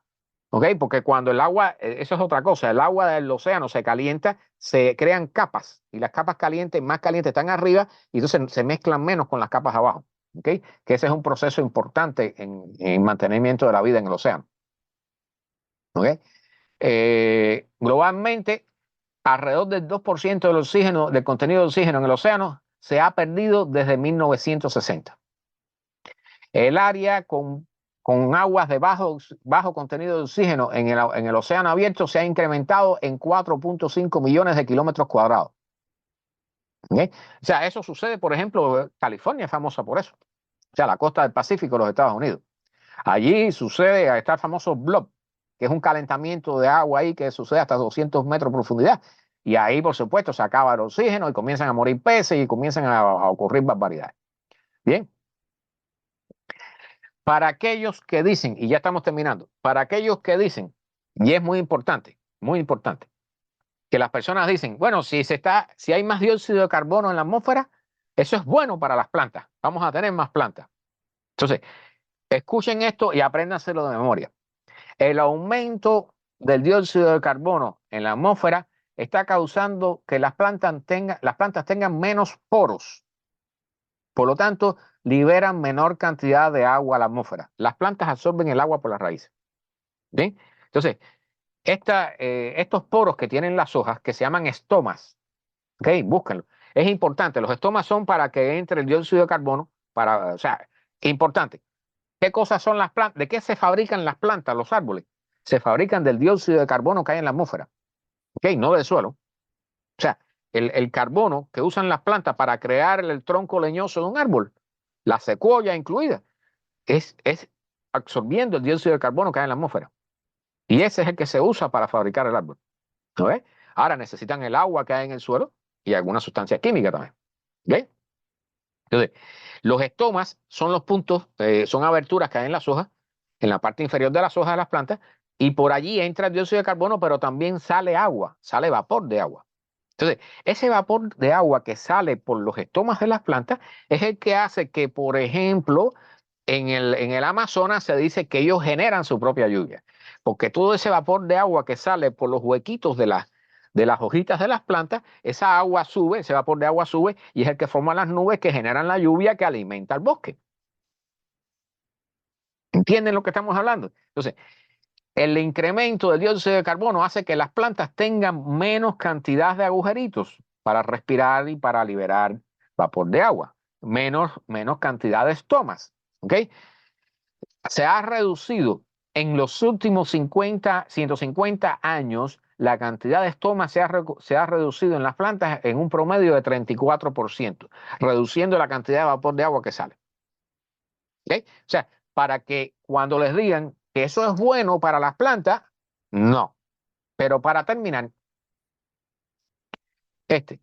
¿ok? Porque cuando el agua, eso es otra cosa, el agua del océano se calienta, se crean capas y las capas calientes, más calientes están arriba y entonces se mezclan menos con las capas abajo, ¿ok? Que ese es un proceso importante en mantenimiento de la vida en el océano, ¿ok? Globalmente, alrededor del 2% del oxígeno, del contenido de oxígeno en el océano se ha perdido desde 1960. El área con aguas de bajo contenido de oxígeno en el océano abierto se ha incrementado en 4.5 millones de kilómetros cuadrados. ¿Okay? O sea, eso sucede, por ejemplo, California es famosa por eso. O sea, la costa del Pacífico de los Estados Unidos. Allí sucede, está el famoso blob, que es un calentamiento de agua ahí que sucede hasta 200 metros de profundidad. Y ahí, por supuesto, se acaba el oxígeno y comienzan a morir peces y comienzan a ocurrir barbaridades. Bien, para aquellos que dicen, y ya estamos terminando, para aquellos que dicen, y es muy importante, que las personas dicen, bueno, si hay más dióxido de carbono en la atmósfera, eso es bueno para las plantas, vamos a tener más plantas. Entonces, escuchen esto y apréndanselo de memoria. El aumento del dióxido de carbono en la atmósfera está causando que las plantas tengan menos poros. Por lo tanto, liberan menor cantidad de agua a la atmósfera. Las plantas absorben el agua por las raíces. ¿Bien? Entonces, estos poros que tienen las hojas, que se llaman estomas, ¿ok? Búsquenlo. Es importante. Los estomas son para que entre el dióxido de carbono, o sea, importante. ¿Qué cosas son las plantas? ¿De qué se fabrican las plantas, los árboles? Se fabrican del dióxido de carbono que hay en la atmósfera, ¿ok? No del suelo. O sea, el carbono que usan las plantas para crear el tronco leñoso de un árbol, la secuoya incluida, es absorbiendo el dióxido de carbono que hay en la atmósfera. Y ese es el que se usa para fabricar el árbol. ¿No ves? Ahora necesitan el agua que hay en el suelo y alguna sustancia química también. ¿Ok? Entonces, los estomas son los puntos, son aberturas que hay en las hojas, en la parte inferior de las hojas de las plantas, y por allí entra el dióxido de carbono, pero también sale agua, sale vapor de agua. Entonces, ese vapor de agua que sale por los estomas de las plantas es el que hace que, por ejemplo, en el Amazonas se dice que ellos generan su propia lluvia, porque todo ese vapor de agua que sale por los huequitos de las hojitas de las plantas, esa agua sube, ese vapor de agua sube y es el que forma las nubes que generan la lluvia que alimenta el bosque. ¿Entienden lo que estamos hablando? Entonces, el incremento del dióxido de carbono hace que las plantas tengan menos cantidad de agujeritos para respirar y para liberar vapor de agua, menos cantidad de estomas. ¿Ok? Se ha reducido en los últimos 150 años, la cantidad de estomas se ha reducido en las plantas en un promedio de 34%, reduciendo la cantidad de vapor de agua que sale. ¿Ok? O sea, para que cuando les digan que eso es bueno para las plantas, no. Pero para terminar, este,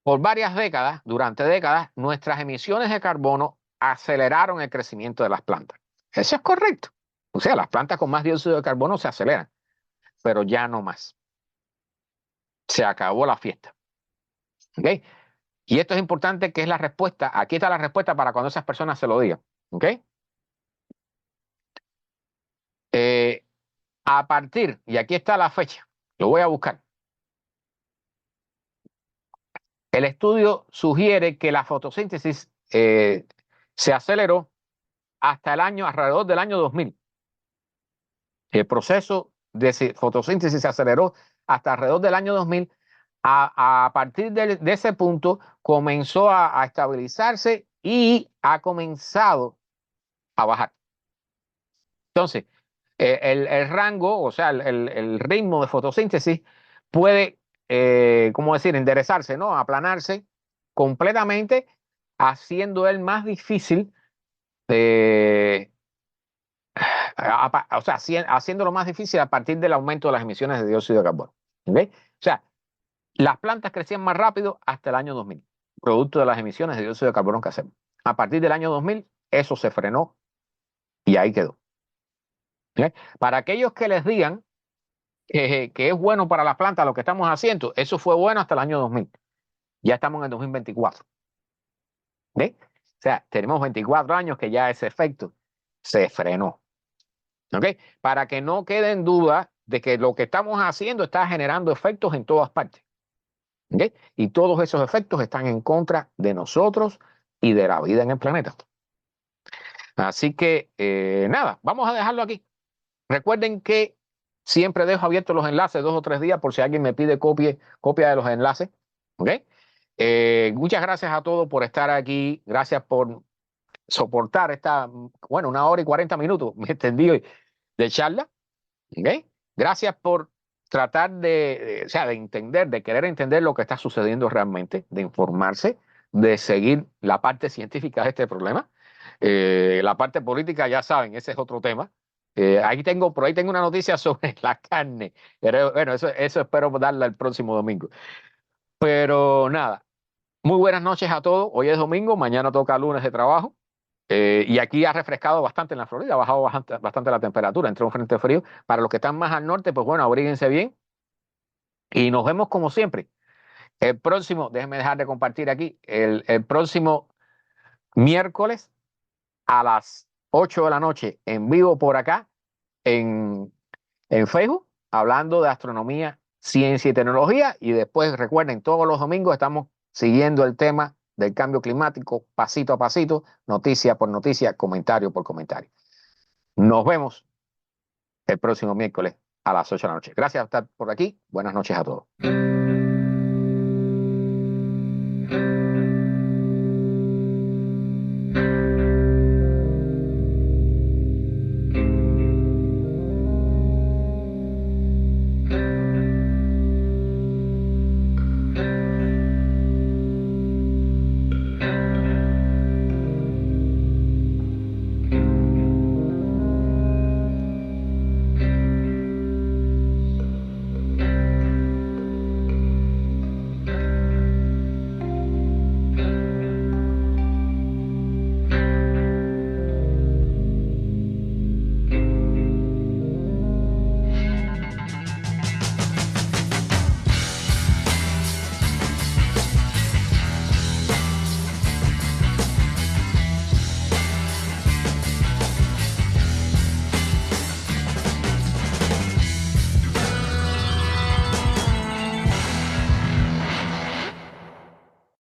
por varias décadas, durante décadas, nuestras emisiones de carbono aceleraron el crecimiento de las plantas. Eso es correcto. O sea, las plantas con más dióxido de carbono se aceleran, pero ya no más. Se acabó la fiesta. ¿Ok? Y esto es importante, que es la respuesta. Aquí está la respuesta para cuando esas personas se lo digan. ¿Ok? Eh, a partir, y aquí está la fecha, lo voy a buscar. El estudio sugiere que la fotosíntesis se aceleró hasta alrededor del año 2000. El proceso de fotosíntesis se aceleró hasta alrededor del año 2000. A partir de ese punto comenzó a estabilizarse y ha comenzado a bajar. Entonces, el rango, o sea, el ritmo de fotosíntesis puede, ¿cómo decir?, enderezarse, ¿no? Aplanarse completamente, haciendo él más difícil, o sea, haciéndolo más difícil a partir del aumento de las emisiones de dióxido de carbono. ¿Ok? O sea, las plantas crecían más rápido hasta el año 2000, producto de las emisiones de dióxido de carbono que hacemos. A partir del año 2000, eso se frenó y ahí quedó. ¿Ok? Para aquellos que les digan que es bueno para las plantas lo que estamos haciendo, eso fue bueno hasta el año 2000. Ya estamos en el 2024. ¿Ve? O sea, tenemos 24 años que ya ese efecto se frenó. ¿Ok? Para que no quede en duda de que lo que estamos haciendo está generando efectos en todas partes. ¿Ok? Y todos esos efectos están en contra de nosotros y de la vida en el planeta. Así que, nada, vamos a dejarlo aquí. Recuerden que siempre dejo abiertos los enlaces 2 o 3 días por si alguien me pide copia de los enlaces. ¿Ok? Muchas gracias a todos por estar aquí. Gracias por soportar esta, bueno, 1 hora y 40 minutos, me extendí hoy, de charla. ¿Ok? Gracias por tratar o sea, de entender, de querer entender lo que está sucediendo realmente, de informarse, de seguir la parte científica de este problema. La parte política, ya saben, ese es otro tema. Por ahí tengo una noticia sobre la carne. Pero bueno, eso espero darla el próximo domingo. Pero nada, muy buenas noches a todos. Hoy es domingo, mañana toca lunes de trabajo. Y aquí ha refrescado bastante en la Florida, ha bajado bastante la temperatura, entró un frente frío. Para los que están más al norte, pues bueno, abríguense bien. Y nos vemos como siempre. El próximo, déjenme dejar de compartir aquí, el próximo miércoles a las 8 de la noche en vivo por acá en Facebook, hablando de astronomía, ciencia y tecnología. Y después recuerden, todos los domingos estamos siguiendo el tema del cambio climático pasito a pasito, noticia por noticia, comentario por comentario. Nos vemos el próximo miércoles a las 8 de la noche. Gracias por estar por aquí. Buenas noches a todos.